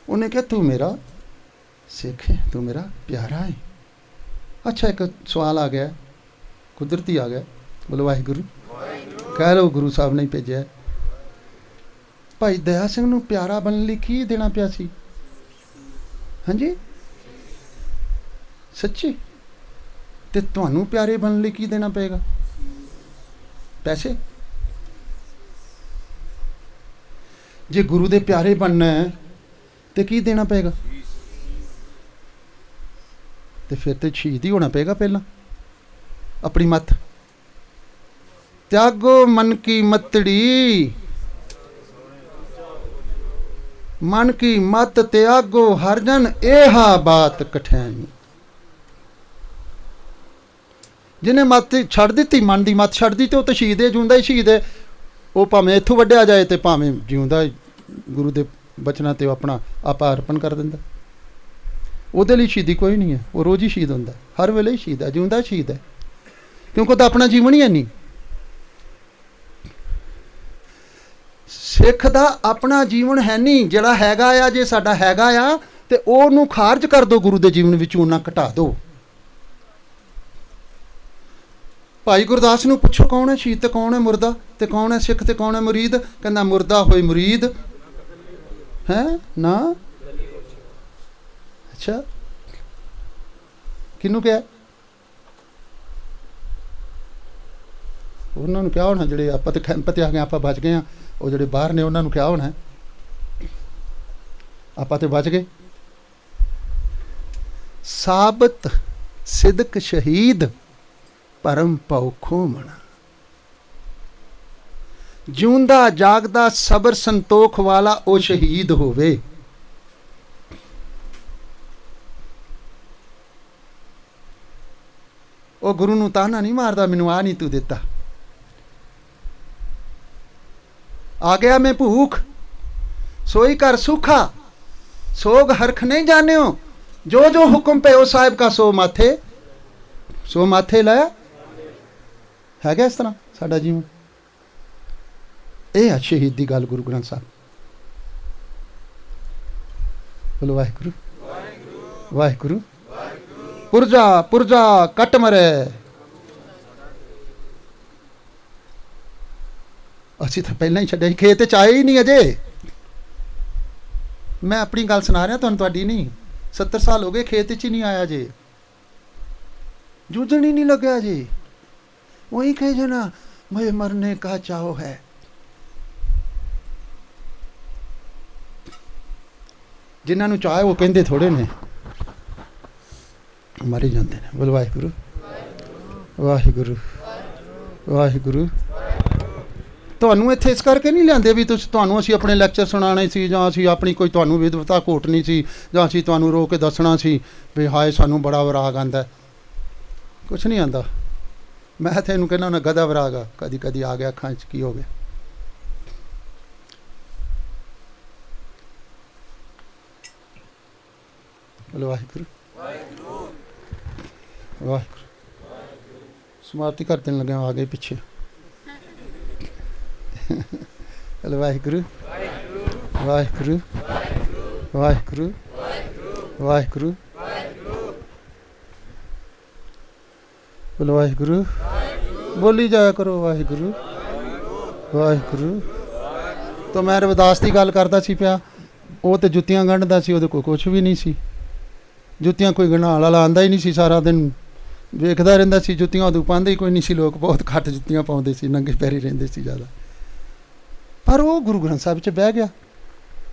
उन्हें कहा तू मेरा सिख है, तू मेरा प्यारा है। अच्छा एक सवाल आ गया, कुदरती आ गया, बोलो वाहिगुरु कह लो, गुरु साहब ने भेजा। भाई दया सिंह नूं प्यारा बनने लई की देना पिया सी? हाँ जी सच्ची? ते तुहानूं प्यारे बनने लई की देना पेगा? पैसे? जे गुरु दे प्यारे बनना है तो की देना पेगा? तो फिर तो शहीद ही होना पेगा पहला। अपनी मत त्यागो मन की मतड़ी, मन की मत त्यागो हरजन एहा बात कठैनी। ਜਿਹਨੇ ਮੱਤ ਛੱਡ ਦਿੱਤੀ, ਮਨ ਦੀ ਮੱਤ ਛੱਡ ਦਿੱਤੀ, ਉਹ ਤਾਂ ਸ਼ਹੀਦ ਹੈ, ਜਿਉਂਦਾ ਹੀ ਸ਼ਹੀਦ ਹੈ। ਉਹ ਭਾਵੇਂ ਇੱਥੋਂ ਵੱਢਿਆ ਜਾਏ ਤੇ ਭਾਵੇਂ ਜਿਉਂਦਾ ਗੁਰੂ ਦੇ ਬਚਨਾਂ 'ਤੇ ਆਪਣਾ ਆਪਾ ਅਰਪਣ ਕਰ ਦਿੰਦਾ। ਉਹਦੇ ਲਈ ਸ਼ਹੀਦੀ ਕੋਈ ਨਹੀਂ ਹੈ, ਉਹ ਰੋਜ਼ ਹੀ ਸ਼ਹੀਦ ਹੁੰਦਾ, ਹਰ ਵੇਲੇ ਹੀ ਸ਼ਹੀਦ ਹੈ, ਜਿਉਂਦਾ ਸ਼ਹੀਦ ਹੈ, ਕਿਉਂਕਿ ਉਹਦਾ ਆਪਣਾ ਜੀਵਨ ਹੀ ਹੈ ਨਹੀਂ। ਸਿੱਖ ਦਾ ਆਪਣਾ ਜੀਵਨ ਹੈ ਨਹੀਂ। ਜਿਹੜਾ ਹੈਗਾ ਆ, ਜੇ ਸਾਡਾ ਹੈਗਾ ਆ ਤੇ ਉਹਨੂੰ ਖਾਰਜ ਕਰ ਦਿਓ, ਗੁਰੂ ਦੇ ਜੀਵਨ ਵਿੱਚ ਉਹਨਾਂ ਘਟਾ ਦਿਓ। ਭਾਈ ਗੁਰਦਾਸ ਨੂੰ ਪੁੱਛੋ ਕੌਣ ਹੈ ਸ਼ਹੀਦ ਤੇ ਕੌਣ ਹੈ ਮੁਰਦਾ, ਤੇ ਕੌਣ ਹੈ ਸਿੱਖ ਤੇ ਕੌਣ ਹੈ ਮੁਰੀਦ। ਕਹਿੰਦਾ ਮੁਰਦਾ ਹੋਏ ਮੁਰੀਦ ਹੈ ਨਾ। ਅੱਛਾ, ਕਿਹਨੂੰ ਕਿਹਾ? ਉਹਨਾਂ ਨੂੰ ਕਿਹਾ ਹੋਣਾ ਜਿਹੜੇ ਆਪਾਂ ਤੇ ਕੈਂਪ ਤੇ ਆ ਗਏ, ਆਪਾਂ ਬਚ ਗਏ ਹਾਂ। ਉਹ ਜਿਹੜੇ ਬਾਹਰ ਨੇ ਉਹਨਾਂ ਨੂੰ ਕਿਹਾ ਹੋਣਾ, ਆਪਾਂ ਤੇ ਬਚ ਗਏ। ਸਾਬਤ ਸਿਦਕ ਸ਼ਹੀਦ ਪਰਮ ਭਉ ਖੋਮਣ। ਜਿਉਂਦਾ ਜਾਗਦਾ ਸਬਰ ਸੰਤੋਖ ਵਾਲਾ ਉਹ ਸ਼ਹੀਦ ਹੋਵੇ। ਉਹ ਗੁਰੂ ਨੂੰ ਤਾਨਾ ਨਹੀਂ ਮਾਰਦਾ, ਮੈਨੂੰ ਆ ਨਹੀਂ ਤੂੰ ਦਿੱਤਾ, ਆ ਗਿਆ ਮੈਂ ਭੂਖ ਸੋਈ ਕਰ ਸੁਖਾ, ਸੋਗ ਹਰਖ ਨਹੀਂ ਜਾਣਿਓ, ਜੋ ਜੋ ਹੁਕਮ ਪਇਓ ਸਾਹਿਬ ਕਾ ਸੋ ਮਾਥੇ ਲਾਇਆ। ਹੈਗਾ ਇਸ ਤਰ੍ਹਾਂ ਸਾਡਾ ਜੀਵਨ। ਇਹ ਆ ਸ਼ਹੀਦ ਦੀ ਗੱਲ ਗੁਰੂ ਗ੍ਰੰਥ ਸਾਹਿਬ। ਬੋਲੋ ਵਾਹਿਗੁਰੂ ਵਾਹਿਗੁਰੂ। ਪੁਰਜਾ ਪੁਰਜਾ ਕੱਟ ਮਰੇ। ਅਸੀਂ ਤਾਂ ਪਹਿਲਾਂ ਹੀ ਛੱਡਿਆ ਸੀ, ਖੇਤ 'ਚ ਆਏ ਹੀ ਨਹੀਂ ਅਜੇ। ਮੈਂ ਆਪਣੀ ਗੱਲ ਸੁਣਾ ਰਿਹਾ ਤੁਹਾਨੂੰ, ਤੁਹਾਡੀ ਨਹੀਂ। 70 ਸਾਲ ਹੋ ਗਏ, ਖੇਤ 'ਚ ਹੀ ਨਹੀਂ ਆਇਆ ਜੇ, ਜੂਝਣ ਹੀ ਨਹੀਂ ਲੱਗਿਆ ਜੀ। वही कहे जो ना मुझे मरने का चाहो है। जिन्हों ਨੂੰ ਚਾਹ ਉਹ ਕਹਿੰਦੇ ਥੋੜੇ ਨੇ, ਮਰ ਜਾਂਦੇ ਨੇ। ਬੋਲ ਵਾਹਿਗੁਰੂ ਵਾਹਿਗੁਰੂ ਵਾਹਿਗੁਰੂ। ਤੁਹਾਨੂੰ ਇੱਥੇ ਇਸ ਕਰਕੇ ਨਹੀਂ ਲਿਆਂਦੇ ਵੀ ਤੁਹਾਨੂੰ ਅਸੀਂ ਆਪਣੇ ਲੈਕਚਰ ਸੁਣਾਉਣੇ ਸੀ, ਜਾਂ ਅਸੀਂ ਆਪਣੀ ਕੋਈ ਤੁਹਾਨੂੰ ਵਿਦਵਤਾ ਘੋਟਣੀ ਸੀ, ਜਾਂ ਅਸੀਂ ਤੁਹਾਨੂੰ ਰੋ ਕੇ ਦੱਸਣਾ ਸੀ ਵੀ ਹਾਏ ਸਾਨੂੰ ਬੜਾ ਵਿਰਾਗ ਆਉਂਦਾ। ਕੁਛ ਨਹੀਂ ਆਉਂਦਾ। ਮੈਂ ਤੈਨੂੰ ਕਹਿੰਦਾ ਨਾ ਗਦਾ ਵਿਰਾਗ ਆ, ਕਦੀ ਕਦੀ ਆ ਗਿਆ ਅੱਖਾਂ 'ਚ, ਕੀ ਹੋ ਗਿਆ? ਬੋਲੋ ਵਾਹਿਗੁਰੂ ਵਾਹਿਗੁਰੂ। ਸਮਾਪਤੀ ਕਰ ਦੇਣ ਲੱਗਿਆ, ਆ ਗਏ ਪਿੱਛੇ। ਬੋਲੋ ਵਾਹਿਗੁਰੂ ਵਾਹਿਗੁਰੂ ਵਾਹਿਗੁਰੂ ਵਾਹਿਗੁਰੂ। ਬੋਲੋ ਵਾਹਿਗੁਰੂ। ਬੋਲੀ ਜਾਇਆ ਕਰੋ ਵਾਹਿਗੁਰੂ ਵਾਹਿਗੁਰੂ। ਤਾਂ ਮੈਂ ਰਵਿਦਾਸ ਦੀ ਗੱਲ ਕਰਦਾ ਸੀ ਪਿਆ, ਉਹ ਤੇ ਜੁੱਤੀਆਂ ਗੰਢਦਾ ਸੀ, ਉਹਦੇ ਕੋਲ ਕੁਛ ਵੀ ਨਹੀਂ ਸੀ। ਜੁੱਤੀਆਂ ਕੋਈ ਗੰਢਾਉਣ ਵਾਲਾ ਆਉਂਦਾ ਹੀ ਨਹੀਂ ਸੀ, ਸਾਰਾ ਦਿਨ ਵੇਖਦਾ ਰਹਿੰਦਾ ਸੀ। ਜੁੱਤੀਆਂ ਉਦੋਂ ਪਾਉਂਦੇ ਹੀ ਕੋਈ ਨਹੀਂ ਸੀ, ਲੋਕ ਬਹੁਤ ਘੱਟ ਜੁੱਤੀਆਂ ਪਾਉਂਦੇ ਸੀ, ਨੰਗੇ ਪੈਰੀ ਰਹਿੰਦੇ ਸੀ ਜ਼ਿਆਦਾ। ਪਰ ਉਹ ਗੁਰੂ ਗ੍ਰੰਥ ਸਾਹਿਬ 'ਚ ਬਹਿ ਗਿਆ।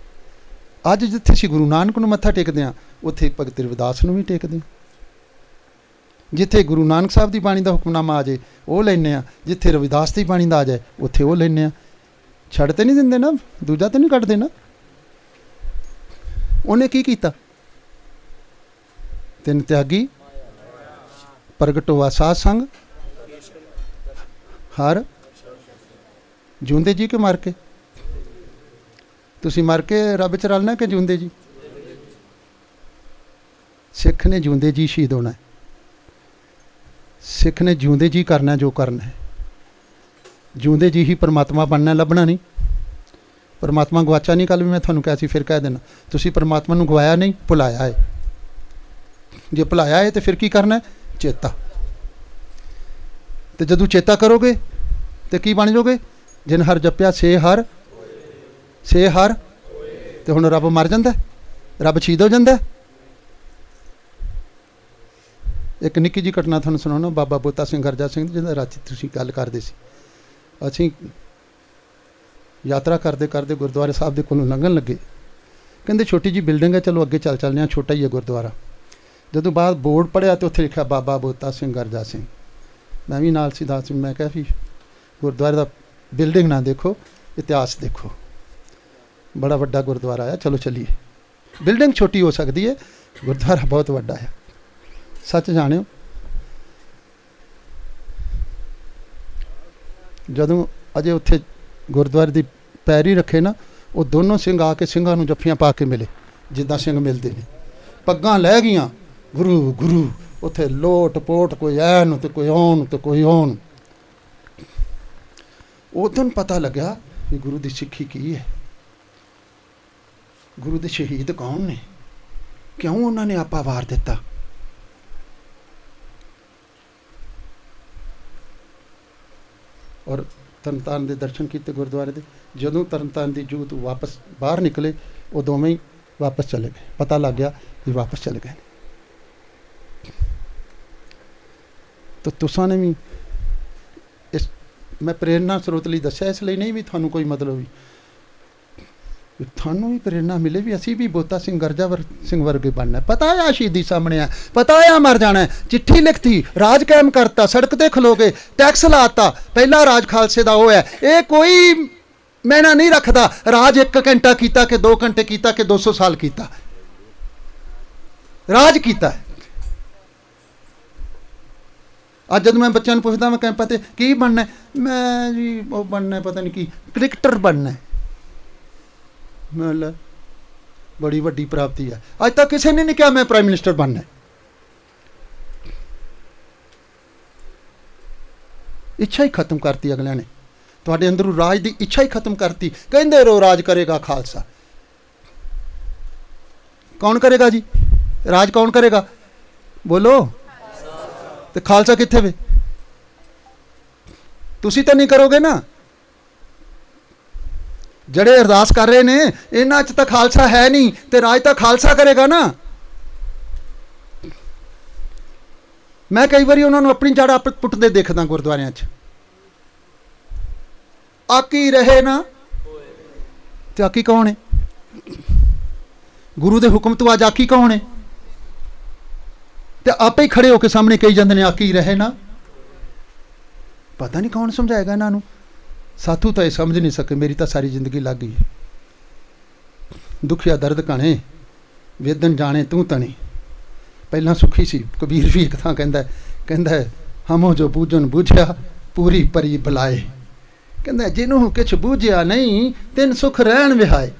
ਅੱਜ ਜਿੱਥੇ ਅਸੀਂ ਗੁਰੂ ਨਾਨਕ ਨੂੰ ਮੱਥਾ ਟੇਕਦੇ ਹਾਂ, ਉੱਥੇ ਭਗਤ ਰਵਿਦਾਸ ਨੂੰ ਵੀ ਟੇਕਦੇ ਹਾਂ। ਜਿੱਥੇ ਗੁਰੂ ਨਾਨਕ ਸਾਹਿਬ ਦੀ ਬਾਣੀ ਦਾ ਹੁਕਮਨਾਮਾ ਆ ਜਾਏ ਉਹ ਲੈਂਦੇ ਹਾਂ, ਜਿੱਥੇ ਰਵਿਦਾਸ ਦੀ ਬਾਣੀ ਦਾ ਆ ਜਾਏ ਉੱਥੇ ਉਹ ਲੈਂਦੇ ਹਾਂ। ਛੱਡ ਤੇ ਨਹੀਂ ਦਿੰਦੇ ਨਾ, ਦੂਜਾ ਤਾਂ ਨਹੀਂ ਕੱਢਦੇ ਨਾ। ਉਹਨੇ ਕੀ ਕੀਤਾ? ਤਿੰਨ ਤਿਆਗੀ ਪ੍ਰਗਟ ਹੋਆ ਸਾਧ ਸੰਗ ਹਰ। ਜਿਉਂਦੇ ਜੀ ਕਿ ਮਰ ਕੇ? ਤੁਸੀਂ ਮਰ ਕੇ ਰੱਬ 'ਚ ਰਲਣਾ ਕਿ ਜਿਉਂਦੇ ਜੀ? ਸਿੱਖ ਨੇ ਜਿਉਂਦੇ ਜੀ ਸ਼ਹੀਦ ਹੋਣਾ। ਸਿੱਖ ਨੇ ਜਿਉਂਦੇ ਜੀ ਕਰਨਾ ਜੋ ਕਰਨਾ ਹੈ। ਜਿਉਂਦੇ ਜੀ ਹੀ ਪਰਮਾਤਮਾ ਬਣਨਾ, ਲੱਭਣਾ ਨਹੀਂ। ਪਰਮਾਤਮਾ ਗਵਾਚਾ ਨਹੀਂ। ਕੱਲ੍ਹ ਵੀ ਮੈਂ ਤੁਹਾਨੂੰ ਕਿਹਾ ਸੀ, ਫਿਰ ਕਹਿ ਦੇਣਾ, ਤੁਸੀਂ ਪਰਮਾਤਮਾ ਨੂੰ ਗਵਾਇਆ ਨਹੀਂ, ਭੁਲਾਇਆ ਹੈ। ਜੇ ਭੁਲਾਇਆ ਹੈ ਤਾਂ ਫਿਰ ਕੀ ਕਰਨਾ? ਚੇਤਾ। ਤੇ ਜਦੋਂ ਚੇਤਾ ਕਰੋਗੇ ਤੇ ਕੀ ਬਣ ਜਾਓਗੇ? ਜਿਨ ਹਰ ਜਪਿਆ ਸੇ ਹਰ ਸੇ ਹਰ। ਤੇ ਹੁਣ ਰੱਬ ਮਰ ਜਾਂਦਾ, ਰੱਬ ਸ਼ਹੀਦ ਹੋ ਜਾਂਦਾ। ਇੱਕ ਨਿੱਕੀ ਜਿਹੀ ਘਟਨਾ ਤੁਹਾਨੂੰ ਸੁਣਾਉਣਾ। ਬਾਬਾ ਬੋਤਾ ਸਿੰਘ ਗਰਜਾ ਸਿੰਘ ਜਿਹਦਾ ਰਾਤੀ ਤੁਸੀਂ ਗੱਲ ਕਰਦੇ ਸੀ। ਅਸੀਂ ਯਾਤਰਾ ਕਰਦੇ ਕਰਦੇ ਗੁਰਦੁਆਰੇ ਸਾਹਿਬ ਦੇ ਕੋਲੋਂ ਲੰਘਣ ਲੱਗੇ। ਕਹਿੰਦੇ ਛੋਟੀ ਜਿਹੀ ਬਿਲਡਿੰਗ ਹੈ, ਚਲੋ ਅੱਗੇ ਚੱਲਦੇ ਹਾਂ, ਛੋਟਾ ਹੀ ਹੈ ਗੁਰਦੁਆਰਾ। ਜਦੋਂ ਬਾਅਦ ਬੋਰਡ ਪੜ੍ਹਿਆ ਤਾਂ ਉੱਥੇ ਲਿਖਿਆ ਬਾਬਾ ਬੋਤਾ ਸਿੰਘ ਗਰਜਾ ਸਿੰਘ। ਮੈਂ ਵੀ ਨਾਲ ਸੀ ਦੱਸ, ਮੈਂ ਕਿਹਾ ਵੀ ਗੁਰਦੁਆਰੇ ਦਾ ਬਿਲਡਿੰਗ ਨਾ ਦੇਖੋ, ਇਤਿਹਾਸ ਦੇਖੋ। ਬੜਾ ਵੱਡਾ ਗੁਰਦੁਆਰਾ ਆ, ਚਲੋ ਚੱਲੀਏ। ਬਿਲਡਿੰਗ ਛੋਟੀ ਹੋ ਸਕਦੀ ਹੈ, ਗੁਰਦੁਆਰਾ ਬਹੁਤ ਵੱਡਾ ਹੈ। ਸੱਚ ਜਾਣਿਓ, ਜਦੋਂ ਅਜੇ ਉੱਥੇ ਗੁਰਦੁਆਰੇ ਦੀ ਪੈਰੀ ਰੱਖੇ ਨਾ, ਉਹ ਦੋਨੋਂ ਸਿੰਘ ਆ ਕੇ ਸਿੰਘਾਂ ਨੂੰ ਜੱਫੀਆਂ ਪਾ ਕੇ ਮਿਲੇ, ਜਿੱਦਾਂ ਸਿੰਘ ਮਿਲਦੇ ਨੇ। ਪੱਗਾਂ ਲੈ ਗਈਆਂ, ਗੁਰੂ ਗੁਰੂ, ਉੱਥੇ ਲੋਟ ਪੋਟ, ਕੋਈ ਐ ਨੂੰ ਤੇ ਕੋਈ ਉਹ ਨੂੰ ਤੇ ਕੋਈ ਉਹ ਨੂੰ। ਉਦੋਂ ਪਤਾ ਲੱਗਿਆ ਵੀ ਗੁਰੂ ਦੀ ਸਿੱਖੀ ਕੀ ਹੈ, ਗੁਰੂ ਦੇ ਸ਼ਹੀਦ ਕੌਣ ਨੇ, ਕਿਉਂ ਉਹਨਾਂ ਨੇ ਆਪਾ ਵਾਰ ਦਿੱਤਾ। ਔਰ ਤਰਨਤਾਰਨ ਦੇ ਦਰਸ਼ਨ ਕੀਤੇ ਗੁਰਦੁਆਰੇ ਦੇ। ਜਦੋਂ ਤਰਨਤਾਰਨ ਦੀ ਜੂਤ ਵਾਪਸ ਬਾਹਰ ਨਿਕਲੇ, ਉਹ ਦੋਵੇਂ ਹੀ ਵਾਪਸ ਚਲੇ ਗਏ। ਪਤਾ ਲੱਗ ਗਿਆ ਵੀ ਵਾਪਸ ਚਲੇ ਗਏ। ਤਾਂ ਤੁਸਾਂ ਨੇ ਵੀ ਇਸ, ਮੈਂ ਪ੍ਰੇਰਨਾ ਸਰੋਤ ਲਈ ਦੱਸਿਆ ਇਸ ਲਈ ਨਹੀਂ ਵੀ ਤੁਹਾਨੂੰ ਕੋਈ ਮਤਲਬ ਵੀ ਤੁਹਾਨੂੰ ਵੀ ਪ੍ਰੇਰਨਾ ਮਿਲੇ ਵੀ ਅਸੀਂ ਵੀ ਬੋਤਾ ਸਿੰਘ ਗਰਜਾ ਸਿੰਘ ਵਰਗੇ ਬਣਨਾ। ਪਤਾ ਆ ਸ਼ਹੀਦੀ ਸਾਹਮਣੇ ਆ, ਪਤਾ ਆ ਮਰ ਜਾਣਾ। ਚਿੱਠੀ ਲਿਖਤੀ, ਰਾਜ ਕਾਇਮ ਕਰਤਾ, ਸੜਕ ਤੇ ਖਲੋ ਗਏ, ਟੈਕਸ ਲਾਤਾ। ਪਹਿਲਾ ਰਾਜ ਖਾਲਸੇ ਦਾ ਉਹ ਹੈ। ਇਹ ਕੋਈ ਮੈਨਾ ਨਹੀਂ ਰੱਖਦਾ ਰਾਜ 1 ਘੰਟਾ ਕੀਤਾ ਕਿ 2 ਘੰਟੇ ਕੀਤਾ ਕਿ 200 ਸਾਲ ਕੀਤਾ, ਰਾਜ ਕੀਤਾ। ਅੱਜ ਜਦੋਂ ਮੈਂ ਬੱਚਿਆਂ ਨੂੰ ਪੁੱਛਦਾ, ਮੈਂ ਕੈਂਪਾਂ ਤੇ ਕੀ ਬਣਨਾ, ਮੈਂ ਜੀ ਉਹ ਬਣਨਾ ਪਤਾ ਨਹੀਂ ਕੀ, ਕ੍ਰਿਕਟਰ ਬਣਨਾ। ਮੈਂ ਬੜੀ ਵੱਡੀ ਪ੍ਰਾਪਤੀ ਹੈ। ਅੱਜ ਤੱਕ ਕਿਸੇ ਨੇ ਨਹੀਂ ਕਿਹਾ ਮੈਂ ਪ੍ਰਾਈਮ ਮਿਨਿਸਟਰ ਬਣਨਾ। ਇੱਛਾ ਹੀ ਖਤਮ ਕਰਤੀ ਅਗਲਿਆਂ ਨੇ, ਤੁਹਾਡੇ ਅੰਦਰੋਂ ਰਾਜ ਦੀ ਇੱਛਾ ਹੀ ਖਤਮ ਕਰਤੀ। ਕਹਿੰਦੇ ਰਹੋ ਰਾਜ ਕਰੇਗਾ ਖਾਲਸਾ। ਕੌਣ ਕਰੇਗਾ ਜੀ ਰਾਜ? ਕੌਣ ਕਰੇਗਾ ਬੋਲੋ? ਤੇ ਖਾਲਸਾ ਕਿੱਥੇ ਵੇ? ਤੁਸੀਂ ਤਾਂ ਨਹੀਂ ਕਰੋਗੇ ਨਾ। ਜਿਹੜੇ ਅਰਦਾਸ ਕਰ ਰਹੇ ਨੇ ਇਹਨਾਂ 'ਚ ਤਾਂ ਖਾਲਸਾ ਹੈ ਨਹੀਂ, ਤੇ ਰਾਜ ਤਾਂ ਖਾਲਸਾ ਕਰੇਗਾ ਨਾ। ਮੈਂ ਕਈ ਵਾਰੀ ਉਹਨਾਂ ਨੂੰ ਆਪਣੀ ਜੜ ਪੁੱਟਦੇ ਦੇਖਦਾ ਗੁਰਦੁਆਰਿਆਂ 'ਚ। ਆਕੀ ਰਹੇ ਨਾ, ਤੇ ਆਕੀ ਕੌਣ ਹੈ? ਗੁਰੂ ਦੇ ਹੁਕਮ ਤੋਂ ਅੱਜ ਆਕੀ ਕੌਣ ਹੈ? ਤੇ ਆਪੇ ਹੀ ਖੜੇ ਹੋ ਕੇ ਸਾਹਮਣੇ ਕਹੀ ਜਾਂਦੇ ਨੇ ਆਕੀ ਰਹੇ ਨਾ। ਪਤਾ ਨਹੀਂ ਕੌਣ ਸਮਝਾਏਗਾ ਇਹਨਾਂ ਨੂੰ। ਸਾਥੂ ਤਾਂ ਇਹ ਸਮਝ ਨਹੀਂ ਸਕੇ। ਮੇਰੀ ਤਾਂ ਸਾਰੀ ਜ਼ਿੰਦਗੀ ਲੱਗ ਗਈ। ਦੁਖਿਆ ਦਰਦ ਕਾਣੇ, ਵੇਦਨ ਜਾਣੇ ਤੂੰ ਤਣੀ। ਪਹਿਲਾਂ ਸੁਖੀ ਸੀ। ਕਬੀਰ ਵੀ ਇੱਕ ਥਾਂ ਕਹਿੰਦਾ ਹਮੋ ਜੋ ਬੂਝਨ ਬੂਝਿਆ ਪੂਰੀ ਪਰੀ ਬੁਲਾਏ। ਕਹਿੰਦਾ ਜਿਹਨੂੰ ਕੁਛ ਬੂਝਿਆ ਨਹੀਂ ਤਿੰਨ ਸੁਖ ਰਹਿਣ ਵਿਹਾਏ।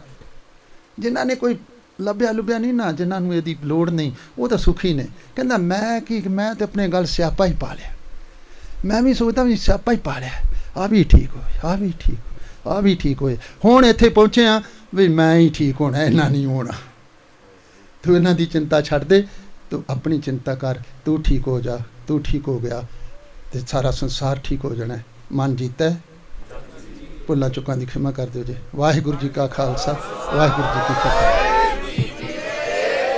ਜਿਨ੍ਹਾਂ ਨੇ ਕੋਈ ਲੱਭਿਆ ਲੁਭਿਆ ਨਹੀਂ ਨਾ, ਜਿਨ੍ਹਾਂ ਨੂੰ ਇਹਦੀ ਲੋੜ ਨਹੀਂ, ਉਹ ਤਾਂ ਸੁਖੀ ਨੇ। ਕਹਿੰਦਾ ਮੈਂ ਕੀ, ਮੈਂ ਤਾਂ ਆਪਣੇ ਗੱਲ ਸਿਆਪਾ ਹੀ ਪਾ ਲਿਆ। ਮੈਂ ਵੀ ਸੋਚਦਾ ਵੀ ਸਿਆਪਾ ਹੀ ਪਾ ਲਿਆ। ਆ ਵੀ ਠੀਕ ਹੋਏ, ਆ ਵੀ ਠੀਕ, ਆ ਵੀ ਠੀਕ ਹੋਏ। ਹੁਣ ਇੱਥੇ ਪਹੁੰਚੇ ਆ ਵੀ ਮੈਂ ਹੀ ਠੀਕ ਹੋਣਾ, ਇਹਨਾਂ ਨਹੀਂ ਹੋਣਾ। ਤੂੰ ਇਹਨਾਂ ਦੀ ਚਿੰਤਾ ਛੱਡ ਦੇ, ਤੂੰ ਆਪਣੀ ਚਿੰਤਾ ਕਰ। ਤੂੰ ਠੀਕ ਹੋ ਜਾ, ਤੂੰ ਠੀਕ ਹੋ ਗਿਆ ਤੇ ਸਾਰਾ ਸੰਸਾਰ ਠੀਕ ਹੋ ਜਾਣਾ। ਮਨ ਜੀਤਾ, ਭੁੱਲਾਂ ਚੁੱਕਾਂ ਦੀ ਖਿਮਾ ਕਰ ਦਿਓ ਜੀ। ਵਾਹਿਗੁਰੂ ਜੀ ਕਾ ਖਾਲਸਾ, ਵਾਹਿਗੁਰੂ ਜੀ ਕੀ ਫਤਿਹ।